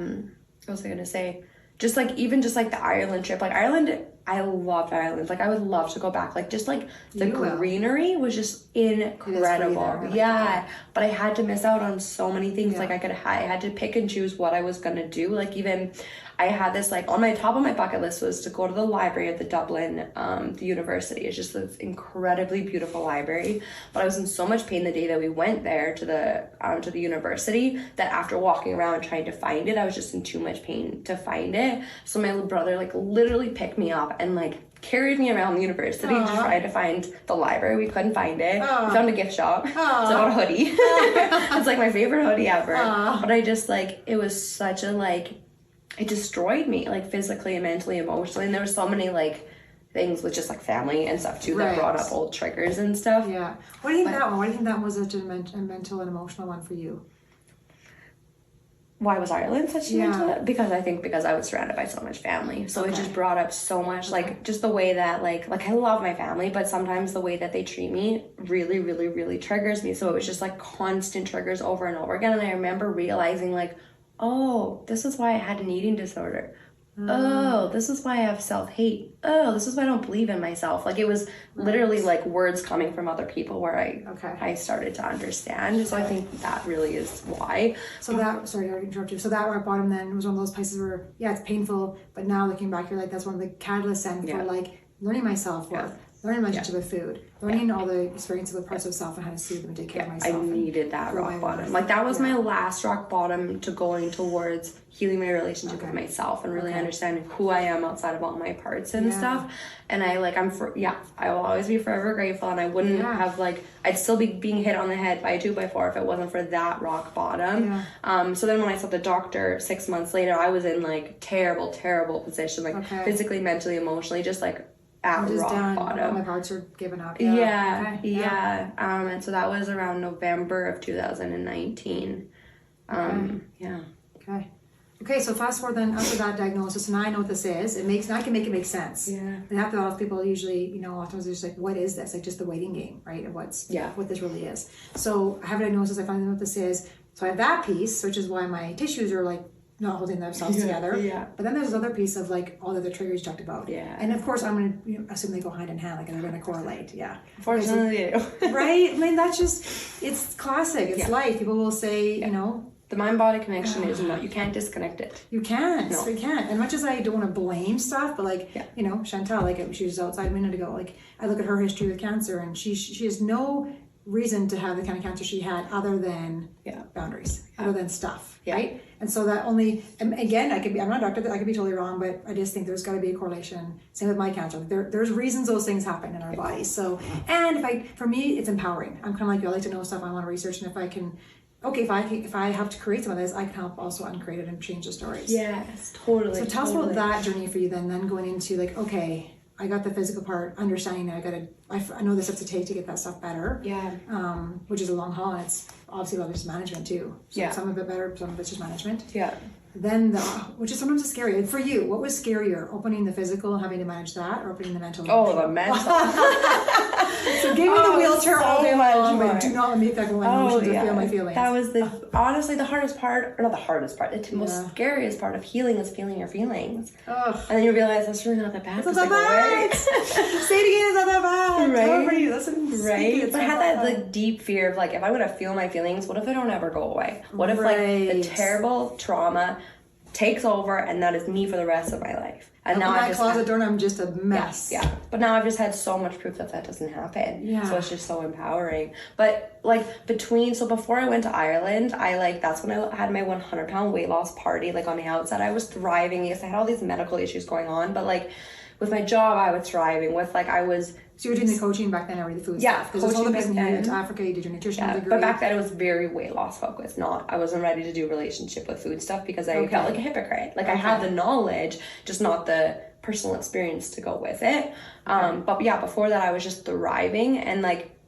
was I gonna say? Just like, even just like the Ireland trip, like Ireland, I loved Ireland. Like I would love to go back. Like just like the greenery was just incredible. But I had to miss out on so many things. Like I had to pick and choose what I was gonna do. Like even I had this like on my top of my bucket list was to go to the library at the Dublin, the university. It's just this incredibly beautiful library. But I was in so much pain the day that we went there to the university that after walking around trying to find it, I was just in too much pain to find it. So my little brother like literally picked me up and like carried me around the university to try to find the library. We couldn't find it. We found a gift shop. So I got a hoodie. It's like my favorite hoodie ever. But I just like, it was such a like, it destroyed me like physically and mentally, emotionally. And there were so many like things with just like family and stuff too that brought up old triggers and stuff. Yeah. What do you think that one? Why do you think that was such a mental and emotional one for you? Why was Ireland such a mental? Because I was surrounded by so much family. So it just brought up so much, like just the way that like I love my family, but sometimes the way that they treat me really, really, really triggers me. So it was just like constant triggers over and over again. And I remember realizing like, oh, this is why I had an eating disorder. Oh, this is why I have self-hate. Oh, this is why I don't believe in myself. Like it was literally like words coming from other people where I started to understand. So I think that really is why. So that, sorry to interrupt you. So that rock bottom then was one of those places where, it's painful, but now looking back, you're like, that's one of the catalysts then for like learning my self-worth. Learning my relationship with food, learning all the experiences with parts of self and how to soothe them and take care of myself. I needed that rock bottom. Like that was my last rock bottom to going towards healing my relationship with myself and really understanding who I am outside of all my parts and stuff. And I will always be forever grateful, and I wouldn't have like, I'd still be being hit on the head by a 2x4 if it wasn't for that rock bottom. So then when I saw the doctor 6 months later, I was in like terrible position, like physically, mentally, emotionally, just like at rock bottom. All my parts are given up. And so that was around November of 2019. Okay, so fast forward then after that diagnosis, and I know what this is. I can make it make sense. And after that, people usually, often they're just like, what is this? Like just the waiting game, right? Of what this really is. So I have a diagnosis, I find out what this is. So I have that piece, which is why my tissues are like not holding themselves together. Yeah. But then there's this other piece of like all the other triggers you talked about. Yeah. And of course, I'm going to assume they go hand in hand, like they're going to correlate. Yeah. Unfortunately, they do. Right? I mean, that's just, it's classic. It's life. People will say, you know, the mind-body connection is not, you can't disconnect it. you can't. No. You can't. And much as I don't want to blame stuff, but like, you know, Chantal, like she was outside a minute ago, like I look at her history with cancer and she has no reason to have the kind of cancer she had other than boundaries, other than stuff, right? And so that only, and again, I'm not a doctor, I could be totally wrong, but I just think there's got to be a correlation. Same with my cancer. There's reasons those things happen in our bodies. So, and for me, it's empowering. I'm kind of like you. I like to know stuff. I want to research, and if I can, if I have to create some of this, I can help also uncreate it and change the stories. Yes, totally. So tell us about that journey for you then going into like, okay, I got the physical part, understanding that I know the steps to take to get that stuff better. Yeah. Which is a long haul, and it's obviously a lot of just management too. So some of it better, some of it's just management. Yeah. Then which is sometimes scary. For you, what was scarier? Opening the physical and having to manage that, or opening the mental? Oh, the mental. So give me the wheelchair all day long, but do not let me that go my emotions or feel my feelings. That was honestly the hardest part, or not the hardest part, the most scariest part of healing is feeling your feelings. And then you realize that's really not that bad. It's not that bad. Say it again, it's not that bad. Right? Everybody listen. Right? But I had that like deep fear of like, if I'm going to feel my feelings, what if they don't ever go away? What if like the terrible trauma takes over and that is me for the rest of my life? And now that closet door, I'm just a mess. Yeah. But now I've just had so much proof that doesn't happen. Yeah. So it's just so empowering. But like before I went to Ireland, that's when I had my 100-pound weight loss party. Like on the outside, I was thriving. Yes, I had all these medical issues going on, but like with my job, I was thriving. So you were doing the coaching back then, the food stuff? Because all the back business. then. You went to Africa, you did your nutrition degree. But back then it was very weight loss focused. I wasn't ready to do relationship with food stuff because I felt like a hypocrite. Like I had the knowledge, just not the personal experience to go with it. But yeah, before that I was just thriving, and like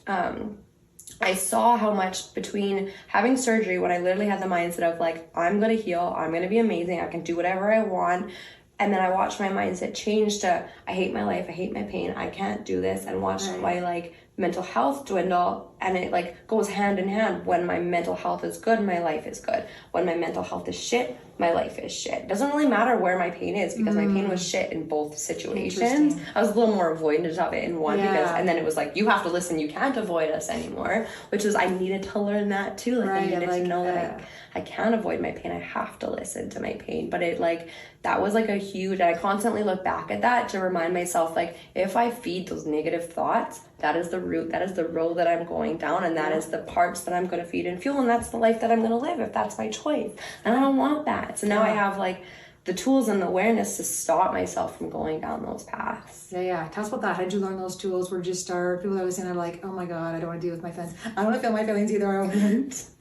I saw how much between having surgery, when I literally had the mindset of like, I'm gonna heal, I'm gonna be amazing, I can do whatever I want. And then I watched my mindset change to, I hate my life, I hate my pain, I can't do this, and watched my like mental health dwindle. And it like goes hand in hand. When my mental health is good, my life is good. When my mental health is shit, my life is shit. It doesn't really matter where my pain is, because my pain was shit in both situations. I was a little more avoidant of it in one and then it was like, you have to listen, you can't avoid us anymore, which was, I needed to learn that too. Like I needed to know that I can't avoid my pain, I have to listen to my pain. But it like, that was like a huge, I constantly look back at that to remind myself, like, if I feed those negative thoughts, that is the root, that is the road that I'm going down, and that is the parts that I'm going to feed and fuel, and that's the life that I'm going to live if that's my choice. And I don't want that. So now I have like the tools and the awareness to stop myself from going down those paths. Yeah. Tell us about that. How did you learn those tools? Where did you start? People that was saying are like, oh my God, I don't want to deal with my feelings. I don't want to feel my feelings either.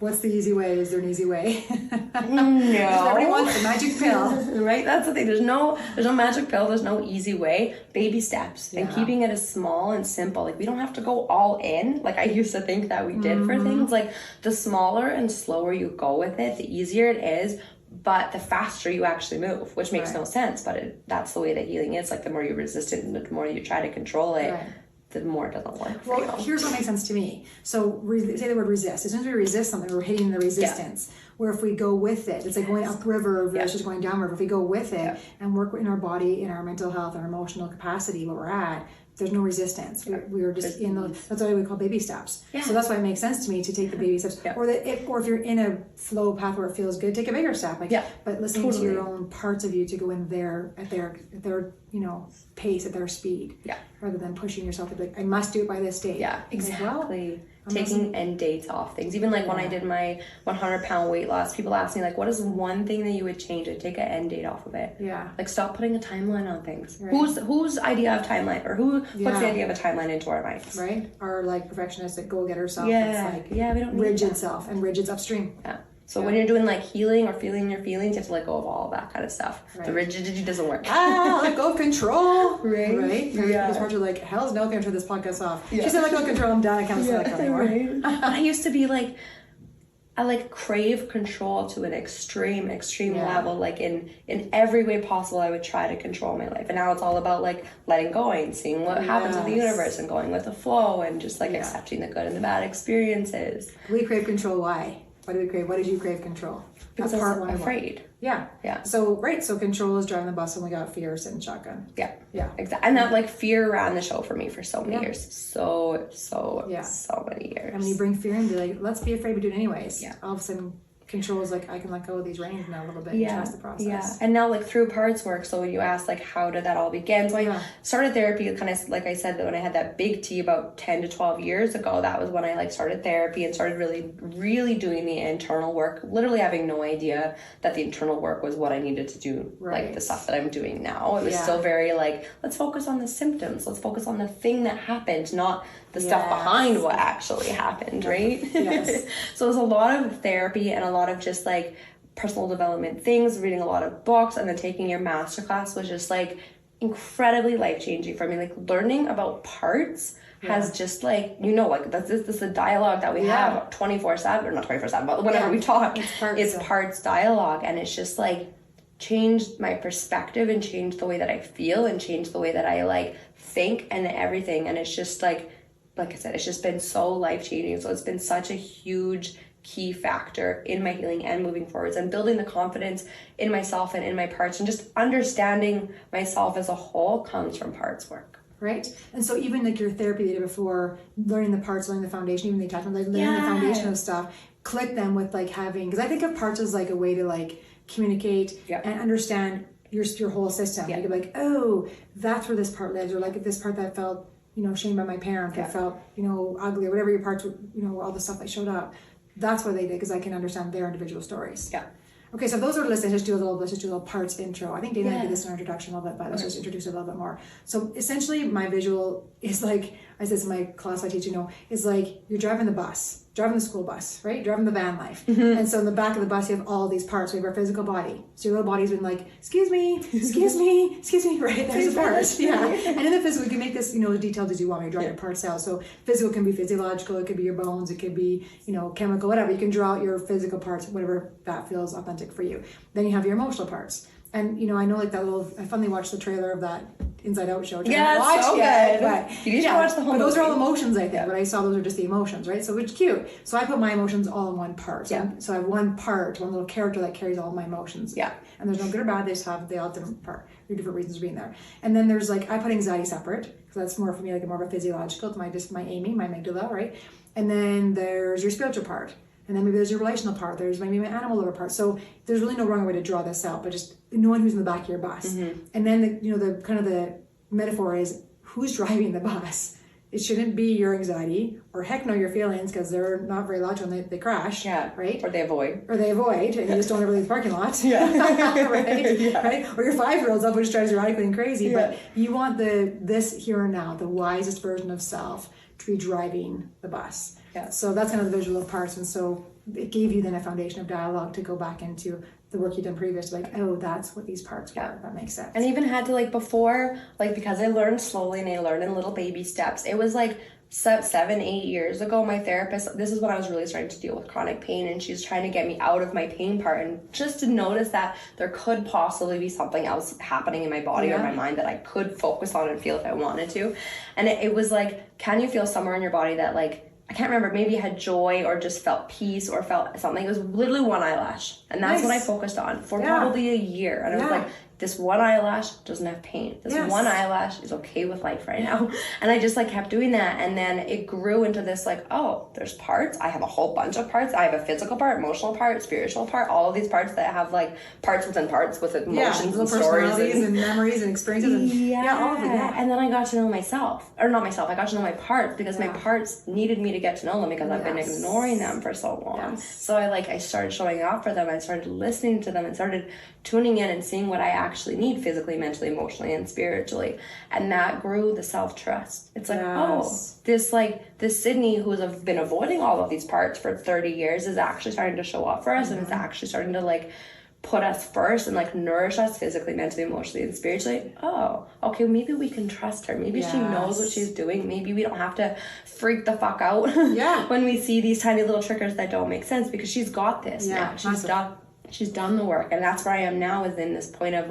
What's the easy way? Is there an easy way? No. Everybody wants the magic pill. Right? That's the thing. There's no magic pill. There's no easy way. Baby steps. And keeping it as small and simple. Like, we don't have to go all in. Like I used to think that we did for things. Like, the smaller and slower you go with it, the easier it is. But the faster you actually move, which makes no sense, but that's the way that healing is. Like, the more you resist it and the more you try to control it, the more it doesn't work for you. Here's what makes sense to me. So say the word resist. As soon as we resist something, we're hitting the resistance. Where if we go with it, it's like going upriver versus going downriver. If we go with it and work in our body, in our mental health, our emotional capacity, where we're at, there's no resistance. We are just in those. That's what we call baby steps. So that's why it makes sense to me to take the baby steps. Or if you're in a flow path where it feels good, take a bigger step. But listening to your own parts of you to go in there at their pace, at their speed. Rather than pushing yourself to be like, I must do it by this date. Exactly. Taking end dates off things. Even like when I did my 100-pound weight loss, people ask me like, what is one thing that you would change? I'd take an end date off of it. Like, stop putting a timeline on things. Whose idea of timeline, or who puts the idea of a timeline into our minds? Our like perfectionistic goal-getter self. We don't need rigid that. self, and rigid's upstream. So when you're doing like healing or feeling your feelings, you have to let go of all of that kind of stuff. The rigidity doesn't work. Let go of control. Right? Yeah. These parts are like, hell's no, I'm going to turn this podcast off. She said, let go of control, I'm done. I can't say that anymore. I used to be like, I like crave control to an extreme level. Like in every way possible, I would try to control my life. And now it's all about like letting go and seeing what happens with the universe and going with the flow and just like accepting the good and the bad experiences. We crave control. Why? Why do we crave? Why did you crave control? Because I was afraid. Yeah. Yeah. So control is driving the bus, and we got fear sitting shotgun. Yeah. Yeah. Exactly. And that like fear ran the show for me for so many years. So many years. And when you bring fear in, be like, let's be afraid, but do it anyways. Yeah. All of a sudden, control is like, I can let go of these reins now a little bit and trust the process. Yeah. And now like through parts work, so when you ask like how did that all begin? So I started therapy kind of like I said, when I had that big T about 10 to 12 years ago. That was when I like started therapy and started really doing the internal work, literally having no idea that the internal work was what I needed to do, like the stuff that I'm doing now. It was still very like, let's focus on the symptoms, let's focus on the thing that happened, not the stuff behind what actually happened, right? Yes. So it was a lot of therapy and a lot of just like personal development things, reading a lot of books, and then taking your masterclass was just like incredibly life-changing for me. Like learning about parts has just like, like this is a dialogue that we have 24/7, or not 24/7, but whenever we talk, it's parts dialogue. And it's just like changed my perspective and changed the way that I feel and changed the way that I like think and everything. And it's just like I said, it's just been so life-changing. So it's been such a huge key factor in my healing and moving forwards and building the confidence in myself and in my parts, and just understanding myself as a whole comes from parts work. Right? And so even like your therapy you did before, learning the parts, learning the foundation, even the attachment, like learning the foundation of stuff, click them with like having, because I think of parts as like a way to like communicate and understand your whole system. You could be like, oh, that's where this part lives, or like this part that felt shamed by my parent, or felt, ugly, or whatever your parts, all the stuff that showed up. That's what they did, because I can understand their individual stories. Yeah. Okay, so those are listeners. Let's just do a little parts intro. I think Dana did this in our introduction a little bit, but let's just introduce it a little bit more. So essentially, my visual is like, I said in my class I teach, is like you're driving the bus, driving the school bus, right? Driving the van life. And so in the back of the bus, you have all these parts. We have our physical body. So your little body's been like, excuse me, right? There's the parts. Yeah. And in the physical, you can make this, as detailed as you want. You draw your parts out. So physical can be physiological. It could be your bones. It could be, chemical, whatever. You can draw out your physical parts, whatever that feels authentic for you. Then you have your emotional parts. And, I know like that I finally watched the trailer of that Inside Out show. Yeah, it's so good. But you need to watch the whole But those movie. are all emotions, I think. But I saw those are just the emotions, right? So it's cute. So I put my emotions all in one part. So I have one little character that carries all my emotions. Yeah. And there's no good or bad. They all have different reasons for being there. And then there's like, I put anxiety separate, because that's more for me, like more of a physiological. It's my Amy, my amygdala, right? And then there's your spiritual part. And then maybe there's your relational part. There's maybe my animal lover part. So there's really no wrong way to draw this out, but just knowing who's in the back of your bus. And then the metaphor is who's driving the bus. It shouldn't be your anxiety, or heck no, your feelings, because they're not very logical and they crash. Yeah. Right? Or they avoid, and you just don't ever leave the parking lot. Yeah. Right? Or your 5-year-old's up, which drives you radically and crazy. Yeah. But you want this here and now, the wisest version of self, to be driving the bus. Yeah. So that's kind of the visual of parts. And so it gave you then a foundation of dialogue to go back into the work you've done previous, like, oh, that's what these parts were. That makes sense. And even had to before, because I learned slowly and I learned in little baby steps. It was 7-8 years ago, my therapist, this is when I was really starting to deal with chronic pain, and she's trying to get me out of my pain part, and just to notice that there could possibly be something else happening in my body or my mind that I could focus on and feel if I wanted to. And it was like, can you feel somewhere in your body that I can't remember, maybe had joy or just felt peace or felt something. It was literally one eyelash. And that's what I focused on for probably a year. And I was like, this one eyelash doesn't have pain. This one eyelash is okay with life right now. And I just kept doing that. And then it grew into this oh, there's parts. I have a whole bunch of parts. I have a physical part, emotional part, spiritual part, all of these parts that have parts within parts with emotions and stories and memories and experiences. And, all of it. Yeah. And then I got to know myself, or not myself, I got to know my parts, because my parts needed me to get to know them, because I've been ignoring them for so long. So I started showing up for them. I started listening to them and started tuning in and seeing what I actually need physically, mentally, emotionally, and spiritually. And that grew the self-trust. It's this Sydney who's been avoiding all of these parts for 30 years is actually starting to show up for us, and it's actually starting to put us first and nourish us physically, mentally, emotionally, and spiritually. Oh, okay, maybe we can trust her. Maybe she knows what she's doing. Maybe we don't have to freak the fuck out when we see these tiny little triggers that don't make sense, because she's got this now. She's done the work. And that's where I am now, is in this point of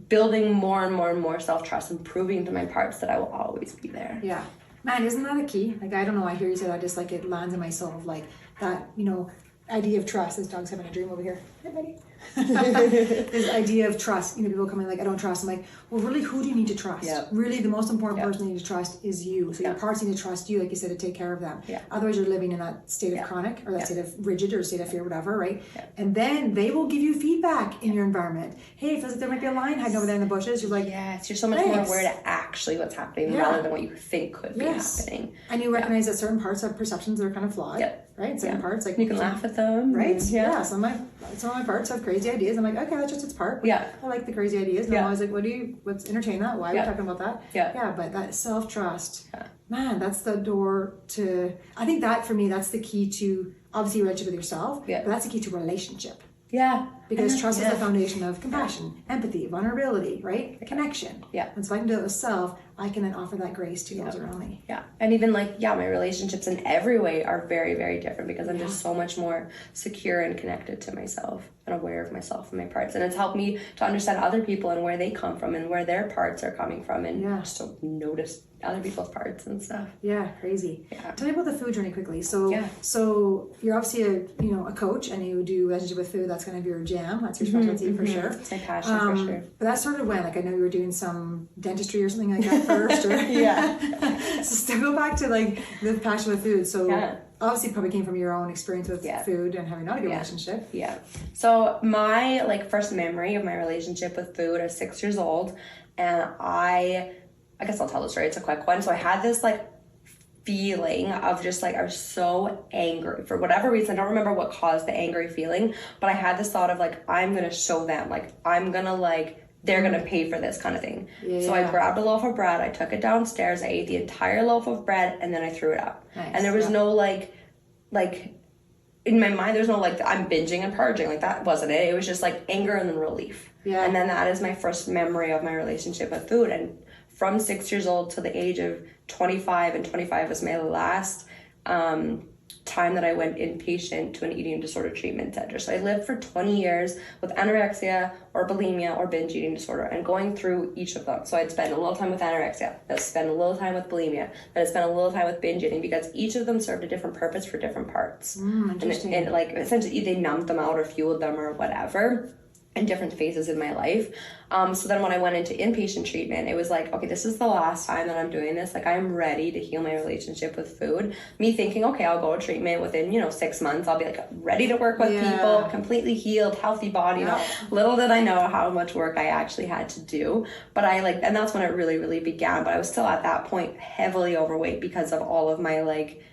building more and more and more self-trust and proving to my parts that I will always be there. Yeah. Man, isn't that a key? Like, I don't know, I hear you say that, just like it lands in my soul of like that, you know, idea of trust. This dog's having a dream over here. Hey, buddy. This idea of trust. You know, people come in like, I don't trust. I'm like, well, really, who do you need to trust? Yep. Really, the most important Yep. person you need to trust is you. So your parts need to trust you, like you said, to take care of them. Yeah. Otherwise, you're living in that state of chronic or that Yeah. state of rigid or state of fear, whatever, right? Yeah. And then they will give you feedback in your environment. Hey, it feels like there might be a lion hiding over there in the bushes. You're like, Yes, you're so much more aware to actually what's happening rather than what you think could be happening. And you recognize that certain parts have perceptions that are kind of flawed. Yep. Right? Certain parts, like you can laugh at them. Right? Yeah. Some of my parts have crazy ideas. I'm like, okay, that's just its part. Yeah. I like the crazy ideas. And I'm always like, let's entertain that. Why are we talking about that? Yeah. Yeah, but that self-trust, man, that's the door to, I think that for me, that's the key to, obviously, relationship with yourself, but that's the key to relationship. Yeah. Because trust is the foundation of compassion, empathy, vulnerability, right? Connection. Yeah. And so if I can do it with self, I can then offer that grace to those around me. Yeah. And even like, my relationships in every way are very, very different because I'm just so much more secure and connected to myself and aware of myself and my parts. And it's helped me to understand other people and where they come from and where their parts are coming from and just to notice other people's parts and stuff. Yeah, crazy. Yeah. Tell me about the food journey quickly. So you're obviously a coach and you do relationship with food. That's kind of your jam. That's your specialty for sure. It's my passion for sure. But that started when? Like I know you were doing some dentistry or something like that first. Or so still go back to like the passion with food. So obviously it probably came from your own experience with food and having not a good relationship. Yeah. So my like first memory of my relationship with food, I was 6 years old, and I guess I'll tell the story. It's a quick one. So I had this like feeling of just like, I was so angry for whatever reason. I don't remember what caused the angry feeling, but I had this thought of like, I'm going to show them, like, I'm going to like, they're going to pay for this kind of thing. So I grabbed a loaf of bread, I took it downstairs, I ate the entire loaf of bread, and then I threw it up. And there was no like, in my mind, there's no like, I'm binging and purging. Like that wasn't it. It was just like anger and then relief. Yeah. And then that is my first memory of my relationship with food. And from 6 years old to the age of 25, and 25 was my last time that I went inpatient to an eating disorder treatment center. So I lived for 20 years with anorexia or bulimia or binge eating disorder and going through each of them. So I'd spend a little time with anorexia, I'd spend a little time with bulimia, then I'd spend a little time with binge eating because each of them served a different purpose for different parts. Interesting. And like essentially they numbed them out or fueled them or whatever in different phases in my life. So then when I went into inpatient treatment, it was like, okay, this is the last time that I'm doing this. Like I'm ready to heal my relationship with food. Me thinking, okay, I'll go to treatment within, 6 months. I'll be like ready to work with people, completely healed, healthy body. Little did I know how much work I actually had to do. But and that's when it really, really began. But I was still at that point heavily overweight because of all of my like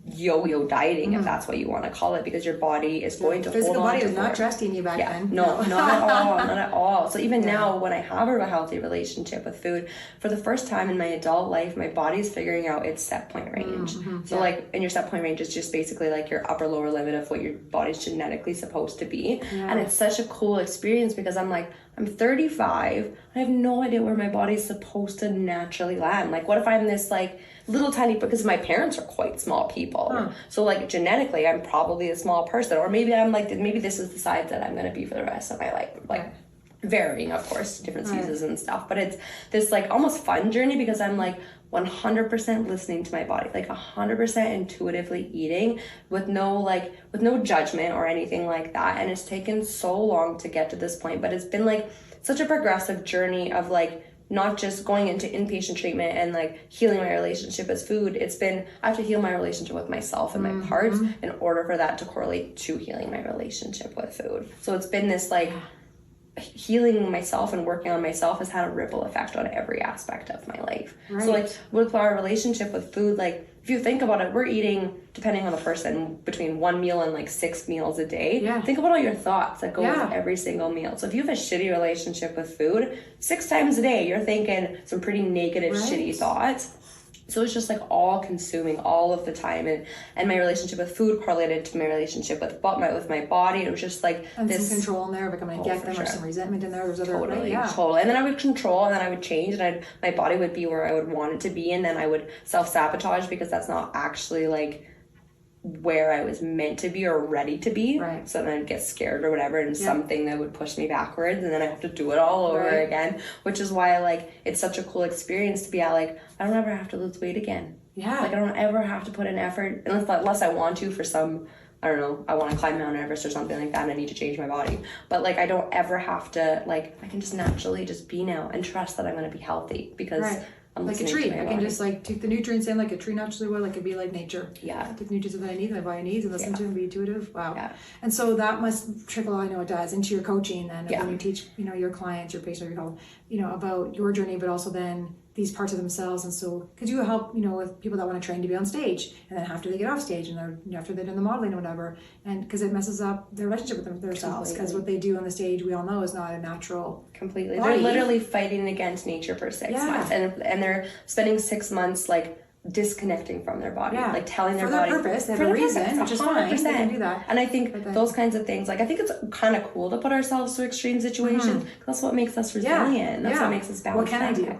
yo-yo dieting, if that's what you want to call it, because your body is going to physical hold on body to was not trusting you back then. No, not at all, not at all. So even now, when I have a healthy relationship with food, for the first time in my adult life, my body's figuring out its set point range. So like, and your set point range is just basically like your upper lower limit of what your body's genetically supposed to be. And it's such a cool experience because I'm like, I'm 35, I have no idea where my body's supposed to naturally land. Like, what if I'm this like little tiny, because my parents are quite small people. So like genetically, I'm probably a small person, or maybe I'm like, maybe this is the size that I'm going to be for the rest of my life. Like varying, of course, different seasons and stuff. But it's this like almost fun journey because I'm like 100% listening to my body, like 100% intuitively eating with no judgment or anything like that. And it's taken so long to get to this point, but it's been like such a progressive journey of like not just going into inpatient treatment and like healing my relationship with food. It's been, I have to heal my relationship with myself and my parts in order for that to correlate to healing my relationship with food. So it's been this like healing myself and working on myself has had a ripple effect on every aspect of my life. So like with our relationship with food, like if you think about it, we're eating, depending on the person, between 1 meal and like 6 meals a day. Think about all your thoughts that go with every single meal. So if you have a shitty relationship with food, 6 times a day, you're thinking some pretty negative, shitty thoughts. So it's just like all consuming all of the time, and my relationship with food correlated to my relationship with my body. It was just like and this some control in there, like I'm gonna get them, or some resentment in there. There's other totally. And then I would control, and then I would change, and my body would be where I would want it to be, and then I would self-sabotage because that's not actually like where I was meant to be or ready to be. So then I'd get scared or whatever, and something that would push me backwards, and then I have to do it all over again, which is why like it's such a cool experience to be at like, I don't ever have to lose weight again. Yeah. Like I don't ever have to put an effort unless I want to for some, I don't know, I want to climb Mount Everest or something like that and I need to change my body. But like I don't ever have to, like I can just naturally just be now and trust that I'm going to be healthy because I'm like a tree. I can just like take the nutrients in like a tree naturally would, like it'd be like nature. Yeah. Take the nutrients that I need, my body needs, and listen to and be intuitive. Wow. Yeah. And so that must trickle, I know it does, into your coaching then when you teach, you know, your clients, your patients, you know, about your journey, but also then these parts of themselves. And so because you help, you know, with people that want to train to be on stage and then after they get off stage and they're after they've done the modeling or whatever, and because it messes up their relationship with themselves, because what they do on the stage we all know is not a natural body. They're literally fighting against nature for 6 months and they're spending 6 months like disconnecting from their body, like telling their body for their purpose, they have a reason, which is fine. They can do that. And I think those kinds of things, like I think it's kind of cool to put ourselves through extreme situations. That's what makes us resilient. That's what makes us bounce. What can I do?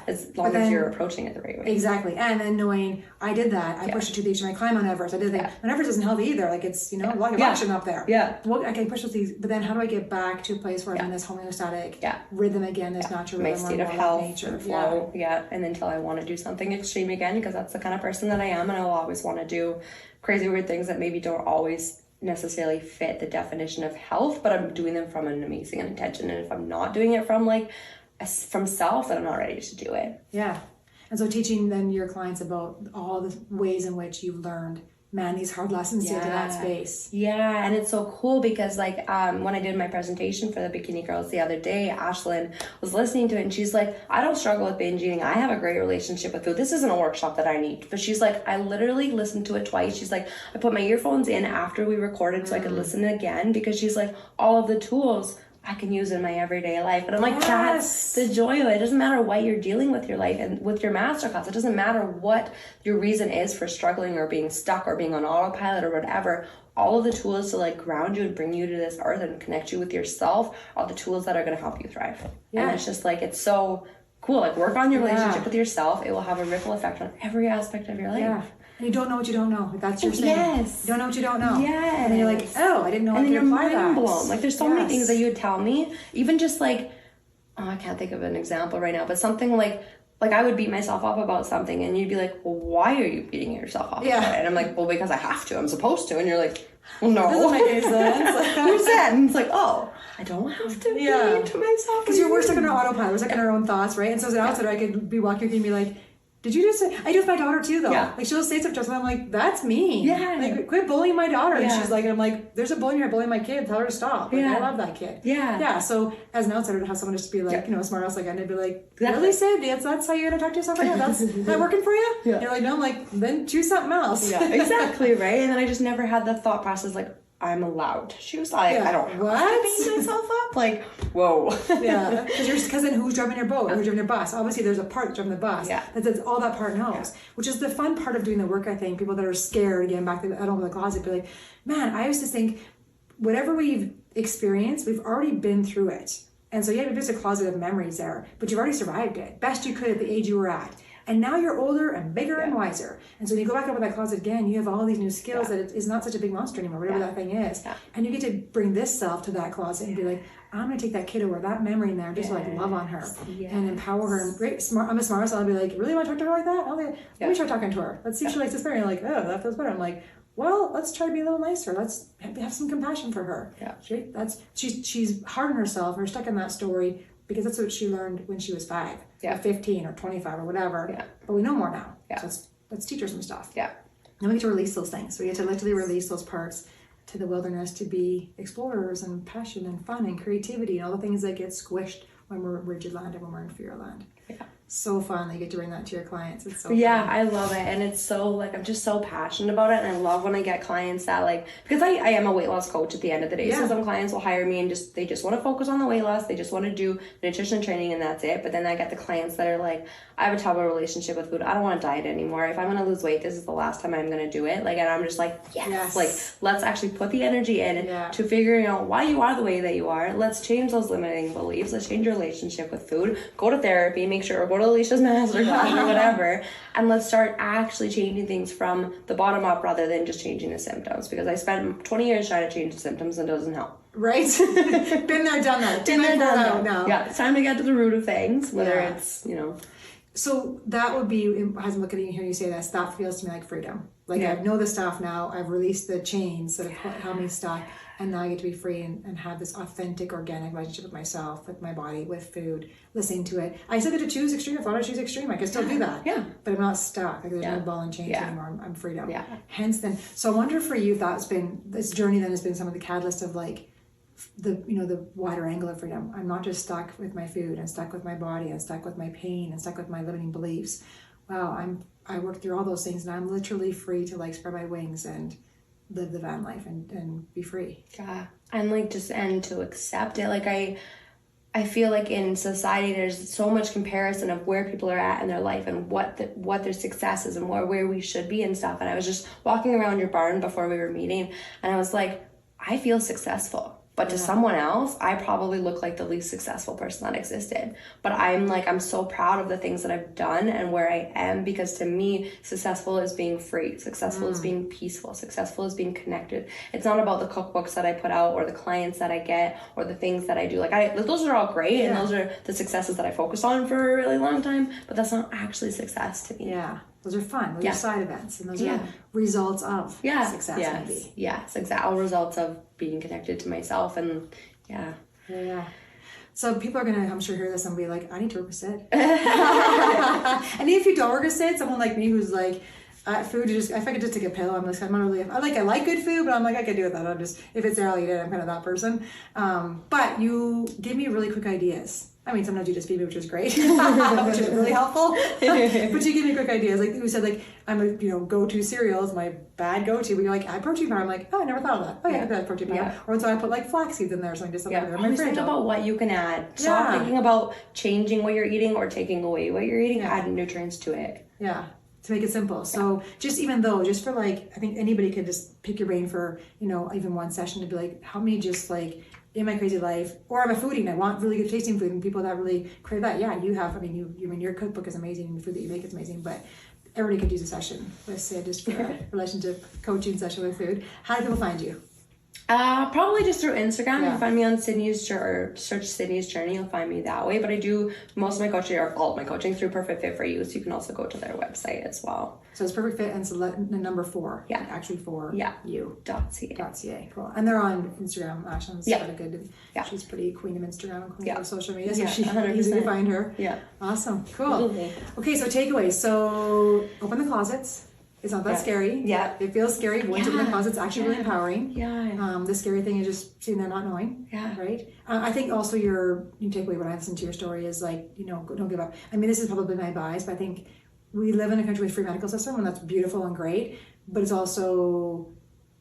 As long as you're approaching it the right way. Exactly. And then knowing I did that, I pushed it to the extreme. I climbed Mount Everest. I did that. Mount Everest isn't healthy either. Like it's, you know, a lot of action up there. Well, I can push those things, but then how do I get back to a place where I'm in this homeostatic rhythm again, this natural rhythm, my state of health, nature, flow, and until I want to do something extreme again, because that's the kind of person that I am, and I'll always want to do crazy weird things that maybe don't always necessarily fit the definition of health, but I'm doing them from an amazing intention. And if I'm not doing it from from self, then I'm not ready to do it. And so teaching then your clients about all the ways in which you've learned, man, these hard lessons to get to that space. And it's so cool because like when I did my presentation for the Bikini Girls the other day, Ashlyn was listening to it and she's like, I don't struggle with binge eating. I have a great relationship with food. This isn't a workshop that I need. But she's like, I literally listened to it twice. She's like, I put my earphones in after we recorded so I could listen again, because she's like, all of the tools I can use in my everyday life. And I'm like, that's the joy of it. It doesn't matter what you're dealing with your life and with your masterclass. It doesn't matter what your reason is for struggling or being stuck or being on autopilot or whatever. All of the tools to like ground you and bring you to this earth and connect you with yourself are the tools that are going to help you thrive. And it's just like, it's so cool. Like work on your relationship with yourself. It will have a ripple effect on every aspect of your life. And you don't know what you don't know. Like that's your saying. You don't know what you don't know. And then you're like, oh, I didn't know I could apply that. And then you're mind blown. Like there's so many things that you would tell me. Even just like, I can't think of an example right now, but something like I would beat myself up about something and you'd be like, well, why are you beating yourself up about it? And I'm like, well, because I have to. I'm supposed to. And you're like, well, no. Doesn't make any sense. You're sad. And it's like, oh, I don't have to be to myself. Because we're stuck in our autopilot. We're stuck in our own thoughts, right? And so as an outsider, I could be walking with you and be like, did you just say, I do with my daughter too, though. Like, she'll say something to us, and I'm like, that's mean. Like, quit bullying my daughter. And she's like, I'm like, there's a bully here bullying my kid. Tell her to stop. Like, I love that kid. So, as an outsider, to have someone just be like, you know, a smart ass like I, and I'd be like, really, Sid? That's how you're going to talk to yourself right now? That's not working for you? You're like, no. I'm like, then choose something else. Exactly, right? And then I just never had the thought process, like, I'm allowed to choose. Like, I don't have to beat myself up. Like, whoa. Because then who's driving your boat? Who's driving your bus? Obviously, there's a part that's driving the bus. That's all that part knows. Which is the fun part of doing the work, I think. People that are scared, getting back out of the closet, be like, man, I used to think whatever we've experienced, we've already been through it. And so, maybe there's a closet of memories there, but you've already survived it. Best you could at the age you were at. And now you're older and bigger and wiser. And so when you go back up in that closet again, you have all these new skills that it is not such a big monster anymore, whatever that thing is. And you get to bring this self to that closet and be like, I'm going to take that kid over, that memory in there, just like love on her and empower her. And great, smart. I'm a smart, so I'll be like, really want to talk to her like that? Let me try talking to her. Let's see if she likes this better. And you're like, oh, that feels better. I'm like, well, let's try to be a little nicer. Let's have some compassion for her. She's hard on herself or stuck in that story because that's what she learned when she was 5 or 15 or 25 or whatever. But we know more now. So let's teach her some stuff. Then we get to release those things. So we get to literally release those parts to the wilderness to be explorers and passion and fun and creativity and all the things that get squished when we're rigid land and when we're in fear land. So fun that you get to bring that to your clients. It's so fun. I love it. And it's so like, I'm just so passionate about it. And I love when I get clients that like, because I am a weight loss coach at the end of the day. So some clients will hire me and they just want to focus on the weight loss. They just want to do nutrition training and that's it. But then I get the clients that are like, I have a terrible relationship with food. I don't want to diet anymore. If I'm going to lose weight, this is the last time I'm going to do it. Like, and I'm just like, yes. Like, let's actually put the energy in to figuring out why you are the way that you are. Let's change those limiting beliefs. Let's change your relationship with food. Go to therapy, make sure, or go to Alicia's masterclass or whatever. And let's start actually changing things from the bottom up rather than just changing the symptoms. Because I spent 20 years trying to change the symptoms and it doesn't help. Right? Been there, done that. Been there, done that. No. It's time to get to the root of things, whether it's, you know, So that would be, as I'm looking at you hearing you say this, that feels to me like freedom. Like I know the stuff now, I've released the chains that have held me stuck, and now I get to be free and have this authentic, organic relationship with myself, with my body, with food, listening to it. I still get to choose extreme. If I want to choose extreme, I can still do that. Yeah. But I'm not stuck. Like there's no ball and chains anymore. I'm freedom. Yeah. Hence then, so I wonder for you if that's been, this journey then has been some of the catalyst of like, the wider angle of freedom. I'm not just stuck with my food. I'm stuck with my body. I'm stuck with my pain. I'm stuck with my limiting beliefs. Wow, I worked through all those things, and I'm literally free to like spread my wings and live the van life and be free. Yeah, and like and to accept it. Like I feel like in society there's so much comparison of where people are at in their life and what their success is and where we should be and stuff. And I was just walking around your barn before we were meeting, and I was like, I feel successful. But to someone else, I probably look like the least successful person that existed. But I'm so proud of the things that I've done and where I am, because to me, successful is being free. Successful is being peaceful. Successful is being connected. It's not about the cookbooks that I put out or the clients that I get or the things that I do. Like those are all great, and those are the successes that I focused on for a really long time. But that's not actually success to me. Yeah. Those are fun. Those are side events, and those are results of success. Maybe. Yes, exactly. Results of being connected to myself, and yeah. So people are gonna, I'm sure, hear this and be like, I need to work with Sid. And if you don't work with Sid, someone like me who's like, food, if I could just take a pill, I'm not really, I like good food, but I'm like, I could do with that. I'm just, if it's there, I'll eat it. I'm kind of that person. But you give me really quick ideas. I mean, sometimes you just feed me, which is great, which is really helpful. But you give me quick ideas. Like you said, like I'm a go-to cereal is my bad go-to. But you're like, add protein powder. I'm like, oh, I never thought of that. Oh yeah, I could add protein powder. Yeah. Or so I put like flax seeds in there or something. Just something there. Always think about what you can add. Stop thinking about changing what you're eating or taking away what you're eating. Add nutrients to it. Yeah. To make it simple. So just for like, I think anybody could just pick your brain for, even one session to be like, help me just like in my crazy life, or I'm a foodie and I want really good tasting food, and people that really crave that. Yeah, you have, your cookbook is amazing and the food that you make is amazing, but everybody could use a session with Sid just for a relationship coaching session with food. How do people find you? Probably just through Instagram. You can find me on Sydney's or search Sydney's Journey. You'll find me that way. But I do most of my coaching, or all of my coaching, through Perfect Fit for You. So you can also go to their website as well. So it's Perfect Fit and so the number 4. Yeah. Actually for you. .ca. Cool. And they're on Instagram. Ashlyn's got a good. Yeah. She's pretty queen of Instagram and queen of social media. So 100%. easy to find her. Yeah. Awesome. Cool. Okay. So takeaways. So open the closets. It's not that scary. Yeah. It feels scary. Going to the closet's actually really empowering. Yeah. The scary thing is just sitting there not knowing. Yeah. Right? I think also your takeaway when I listen to your story is like, don't give up. I mean, this is probably my bias, but I think we live in a country with free medical system, and that's beautiful and great, but it's also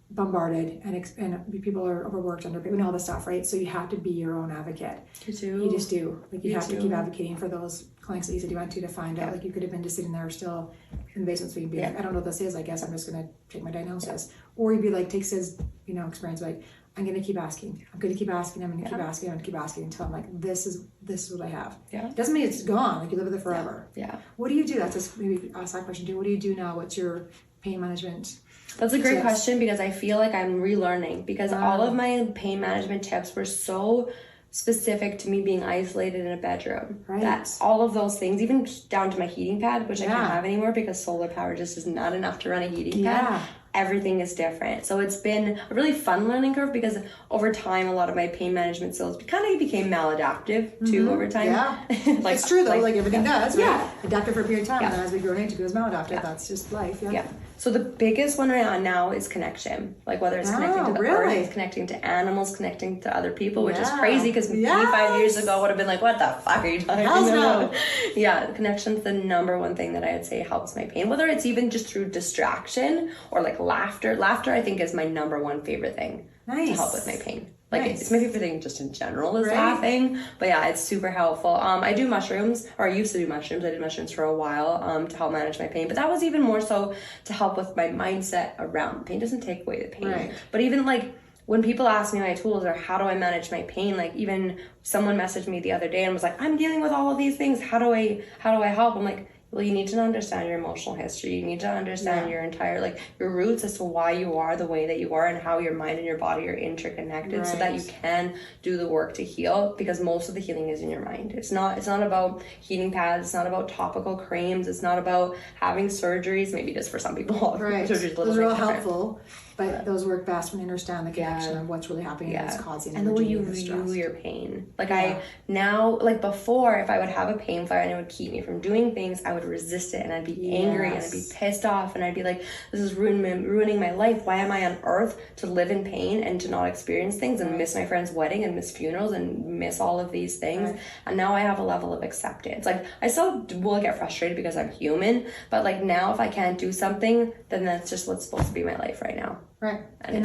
bombarded and people are overworked, underpaid, we know all this stuff, right? So you have to be your own advocate. You just do. Like you have to keep advocating for those clients that you said you went to find out. Like you could have been just sitting there still in the basement, so you'd be like, I don't know what this is. I guess I'm just gonna take my diagnosis. Or you'd be like, take Sid's experience, like I'm gonna keep asking. I'm gonna keep asking. I'm gonna keep asking. I'm gonna keep asking until I'm like, this is what I have. Yeah. It doesn't mean it's gone. Like you live with it forever. Yeah. What do you do? That's just maybe ask that question too. What do you do now? What's your pain management? That's a great question, because I feel like I'm relearning, because all of my pain management tips were so specific to me being isolated in a bedroom. Right. That all of those things, even down to my heating pad, which I can't have anymore because solar power just is not enough to run a heating pad. Everything is different. So it's been a really fun learning curve, because over time, a lot of my pain management skills kind of became maladaptive too over time. Yeah. It's true though, like everything does, right? Yeah. Adaptive for a period of time, and then as we grow in age, it goes maladaptive. That's just life. Yeah. So the biggest one right now is connection. Like whether it's connecting to the earth, connecting to animals, connecting to other people, which is crazy, because me 5 years ago would have been like, what the fuck are you talking about? Yeah, connection's the number one thing that I would say helps my pain. Whether it's even just through distraction or like laughter. Laughter, I think, is my number one favorite thing to help with my pain. Like it's my favorite thing just in general is laughing. But yeah, it's super helpful. I do mushrooms, or I used to do mushrooms. I did mushrooms for a while to help manage my pain. But that was even more so to help with my mindset around the pain. It doesn't take away the pain. Right. But even like when people ask me my tools or how do I manage my pain, like even someone messaged me the other day and was like, I'm dealing with all of these things. How do I help? I'm like, Well, you need to understand your emotional history. You need to understand your entire, like, your roots as to why you are the way that you are and how your mind and your body are interconnected, so that you can do the work to heal, because most of the healing is in your mind. It's not about heating pads. It's not about topical creams. It's not about having surgeries. Maybe just for some people. Surgeries Those are all helpful, but those work best when you understand the connection of what's really happening and what's causing and the way you view your pain. Like I now, like before, if I would have a pain flare and it would keep me from doing things, I would resist it and I'd be angry and I'd be pissed off and I'd be like, this is ruining my life. Why am I on earth to live in pain and to not experience things and miss my friend's wedding and miss funerals and miss all of these things? And now I have a level of acceptance. Like I still will get frustrated because I'm human, but like now if I can't do something, then that's just what's supposed to be my life right now. Right. And in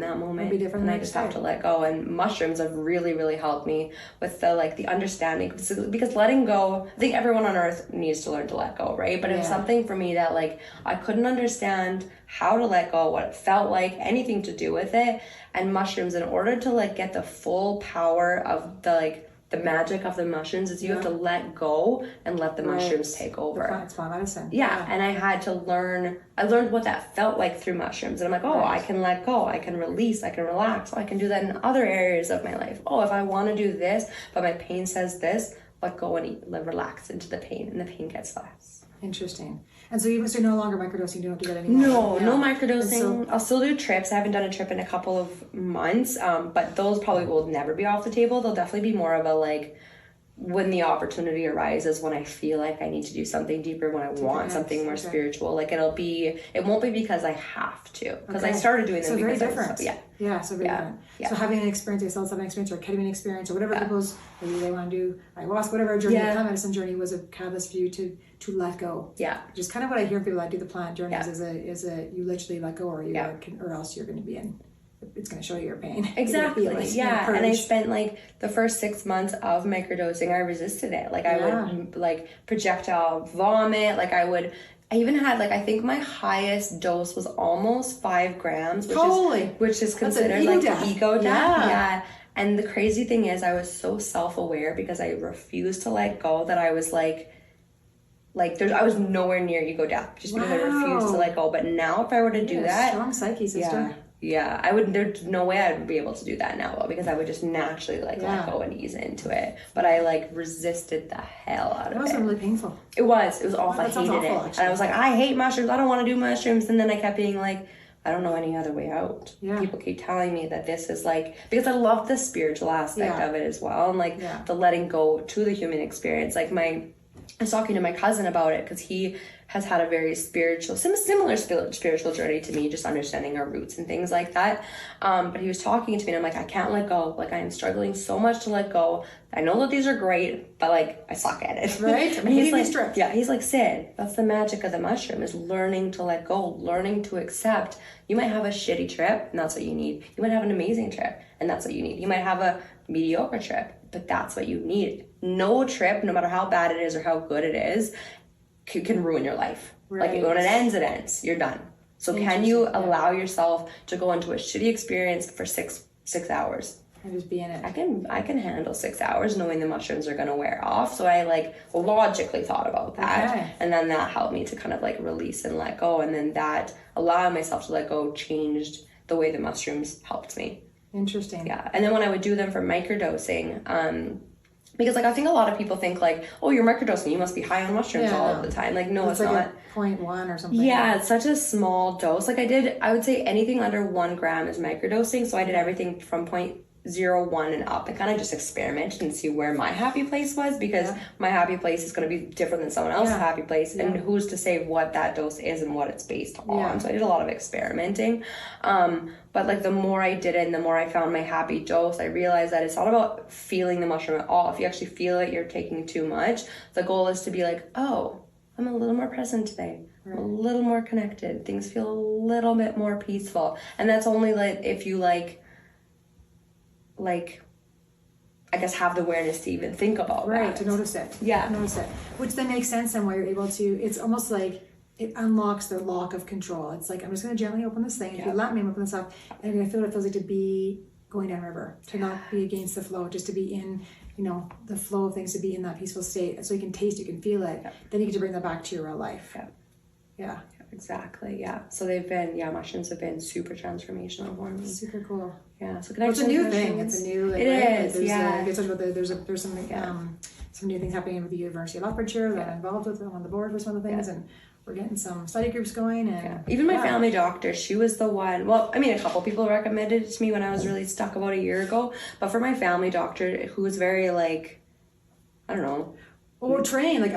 that moment, be different, and I just have to let go. And mushrooms have really, really helped me with the understanding, because letting go, I think everyone on earth needs to learn to let go, right? But it was something for me that like I couldn't understand how to let go, what it felt like, anything to do with it. And mushrooms, in order to like get the full power of the magic of the mushrooms, is you have to let go and let the mushrooms take over. It's plant medicine. Yeah, and I had to learn. I learned what that felt like through mushrooms, and I'm like, I can let go, I can release, I can relax. I can do that in other areas of my life. If I want to do this, but my pain says this, let go and relax into the pain, and the pain gets less. Interesting. And so you're no longer microdosing, you don't have to get any more? No microdosing. I'll still do trips. I haven't done a trip in a couple of months, but those probably will never be off the table. They'll definitely be more of a like, when the opportunity arises, when I feel like I need to do something deeper, when I want something more spiritual, like it won't be because I have to, because I started doing them because different. So very different. So having an experience, a psilocybin experience or a ketamine experience or whatever people's, maybe they want to do ayahuasca, whatever journey, the plant medicine journey was a catalyst for you to let go. Which is kind of what I hear people that do the plant journeys is a you literally let go, or or else you're going to be in. It's going to show you your pain. Exactly. And I spent like the first 6 months of microdosing, I resisted it. Like I would like projectile vomit. Like I even had like, I think my highest dose was almost 5 grams, which is considered like ego death. And the crazy thing is I was so self-aware because I refused to let go that I was I was nowhere near ego death just because I refused to let go. But now if I were to do that, strong psyche, sister. I would. There's no way I would be able to do that now, because I would just naturally let go and ease into it. But I resisted the hell out of it. It was really painful. It was awful. I hated it, actually. And I was like, I hate mushrooms. I don't want to do mushrooms. And then I kept being like, I don't know any other way out. People keep telling me that this is because I love the spiritual aspect of it as well, and the letting go to the human experience. I was talking to my cousin about it because he has had a very similar spiritual journey to me, just understanding our roots and things like that. But he was talking to me and I'm like, I can't let go. Like I am struggling so much to let go. I know that these are great, but I suck at it. Right? And he's like, he's like, Sid, that's the magic of the mushroom, is learning to let go, learning to accept. You might have a shitty trip and that's what you need. You might have an amazing trip and that's what you need. You might have a mediocre trip, but that's what you need. No trip, no matter how bad it is or how good it is, can ruin your life. When it ends, you're done. So can you allow yourself to go into a shitty experience for six hours? And just be in it. I can handle 6 hours knowing the mushrooms are gonna wear off. So I logically thought about that. And then that helped me to kind of release and let go. And then that allowing myself to let go changed the way the mushrooms helped me. Interesting. Yeah. And then when I would do them for microdosing, because I think a lot of people think you're microdosing, you must be high on mushrooms all of the time. No, it's not. 0.1 or something. Yeah, it's such a small dose. I would say anything under 1 gram is microdosing. So I did everything from 0.01 and up. I kind of just experimented and see where my happy place was, because my happy place is going to be different than someone else's happy place. And who's to say what that dose is and what it's based on. So I did a lot of experimenting. But the more I did it and the more I found my happy dose, I realized that it's not about feeling the mushroom at all. If you actually feel it, you're taking too much. The goal is to be I'm a little more present today. I'm a little more connected. Things feel a little bit more peaceful. And that's only if you I guess have the awareness to even think about that. To notice it. Yeah. Notice it. Which then makes sense and why you're able to, it's almost like it unlocks the lock of control. It's I'm just going to gently open this thing. If you let me open this up, and I'm going to feel what it feels like to be going downriver, to not be against the flow, just to be in the flow of things to be in that peaceful state. So you can taste, you can feel it. Yeah. Then you get to bring that back to your real life. Yeah. Yeah. Exactly. Yeah. So they've been, mushrooms have been super transformational for me. Super cool. Yeah. So Well, it's a new thing. It's a new. It is. Yeah. There's some new things happening with the University of Oxfordshire that I'm involved with. I'm on the board for some of the things, and we're getting some study groups going. And even my family doctor, she was the one. Well, I mean, a couple people recommended it to me when I was really stuck about a year ago. But for my family doctor, who was very like, I don't know. Well, trained. Like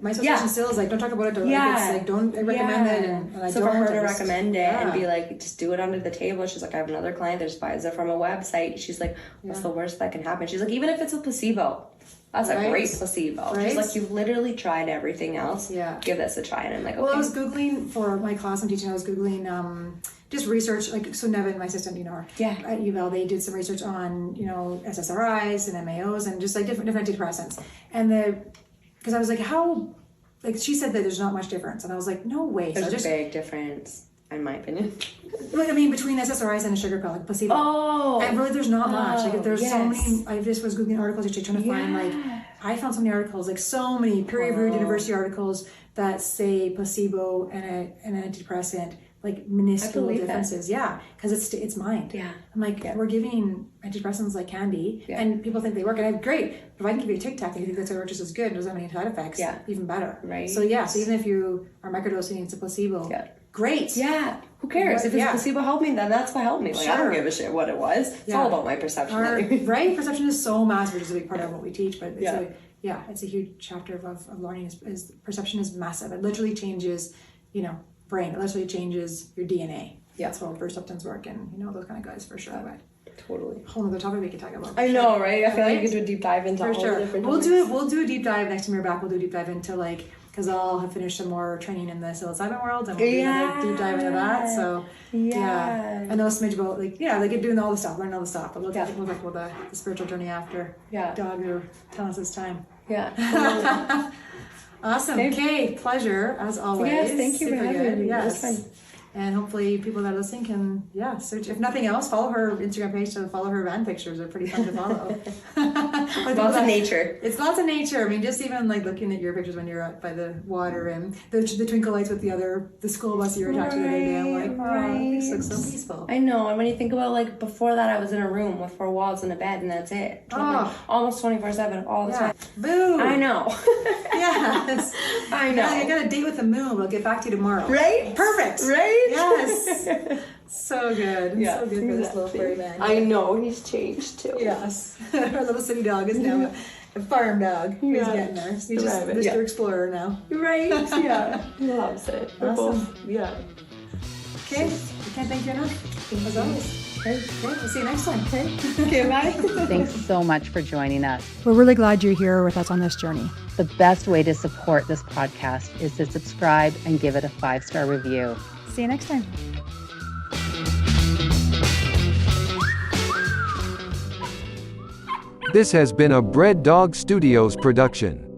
my association still is like, don't talk about it. Don't recommend it. And I so don't. for her to recommend it and be like, just do it under the table. She's like, I have another client that just buys it from a website. She's like, what's the worst that can happen? She's like, even if it's a placebo, that's a great placebo. She's like, you've literally tried everything else. Yeah. Give this a try. And I'm like, okay. Well, I was Googling for my class I'm teaching. I was Googling just research, like, so Nevin, my assistant, at UL, they did some research on, SSRIs and MAOs and just like different antidepressants. And because I was like, she said that there's not much difference. And I was like, no way. There's a big difference, in my opinion. But I mean, between SSRIs and a sugar pill, like placebo. Oh. And really, there's not much. Like, there's so many. I just was Googling articles yesterday trying to find, I found so many articles, like so many peer-reviewed university articles that say placebo and an antidepressant, like minuscule differences. Yeah, because it's mind. Yeah. I'm like, we're giving antidepressants like candy, and people think they work, and I'm great. If I can give you a Tic Tac and you think that's going to work just as good, and doesn't have any side effects, even better. Right. So so even if you are microdosing, it's a placebo. Yeah. Great. Yeah. Who cares? If it's placebo helped me, then that's what helped me. Like, I don't give a shit what it was. It's all about my perception. Right? Perception is so massive, which is a big part of what we teach, but it's a huge chapter of learning. Is perception is massive. It literally changes, brain. It literally changes your DNA. Yeah. That's how perceptions work, and those kind of guys for sure. But totally. Whole other topic we could talk about. I know, right? I feel like we could do a deep dive into all the different We'll do a deep dive next time you're back. We'll do a deep dive into because I'll have finished some more training in the psilocybin world, and we'll do another deep dive into that. So I know a smidge about doing all the stuff, learning all the stuff. But we'll talk about the spiritual journey after. Yeah. Dog will tell us his time. Yeah. Awesome. Okay, pleasure as always. Yes, thank you for having me. Yes. It was fun. And hopefully people that are listening can, search. If nothing else, follow her Instagram page to follow her van pictures. They're pretty fun to follow. Lots of nature. It's lots of nature. I mean, just even looking at your pictures when you're out by the water and the twinkle lights with the school bus you were talking to the other day. I'm like, this looks so peaceful. I know. And when you think about before that, I was in a room with 4 walls and a bed, and that's it. Almost 24/7 all the time. Boo! I know. Yes. I know. I got a date with the moon. We'll get back to you tomorrow. Right? Perfect. Right? Yes. So good. Yeah, so good for this little furry man. I know. He's changed too. Yes. Our little city dog is now a farm dog. He's getting there. He's just Mr. Explorer now. Right. Yeah. He loves it. Awesome. Yeah. Okay. I can't thank you enough. As always. Okay, we'll see you next time. Okay, bye. Thanks so much for joining us. We're really glad you're here with us on this journey. The best way to support this podcast is to subscribe and give it a 5-star review. See you next time. This has been a Bread Dog Studios production.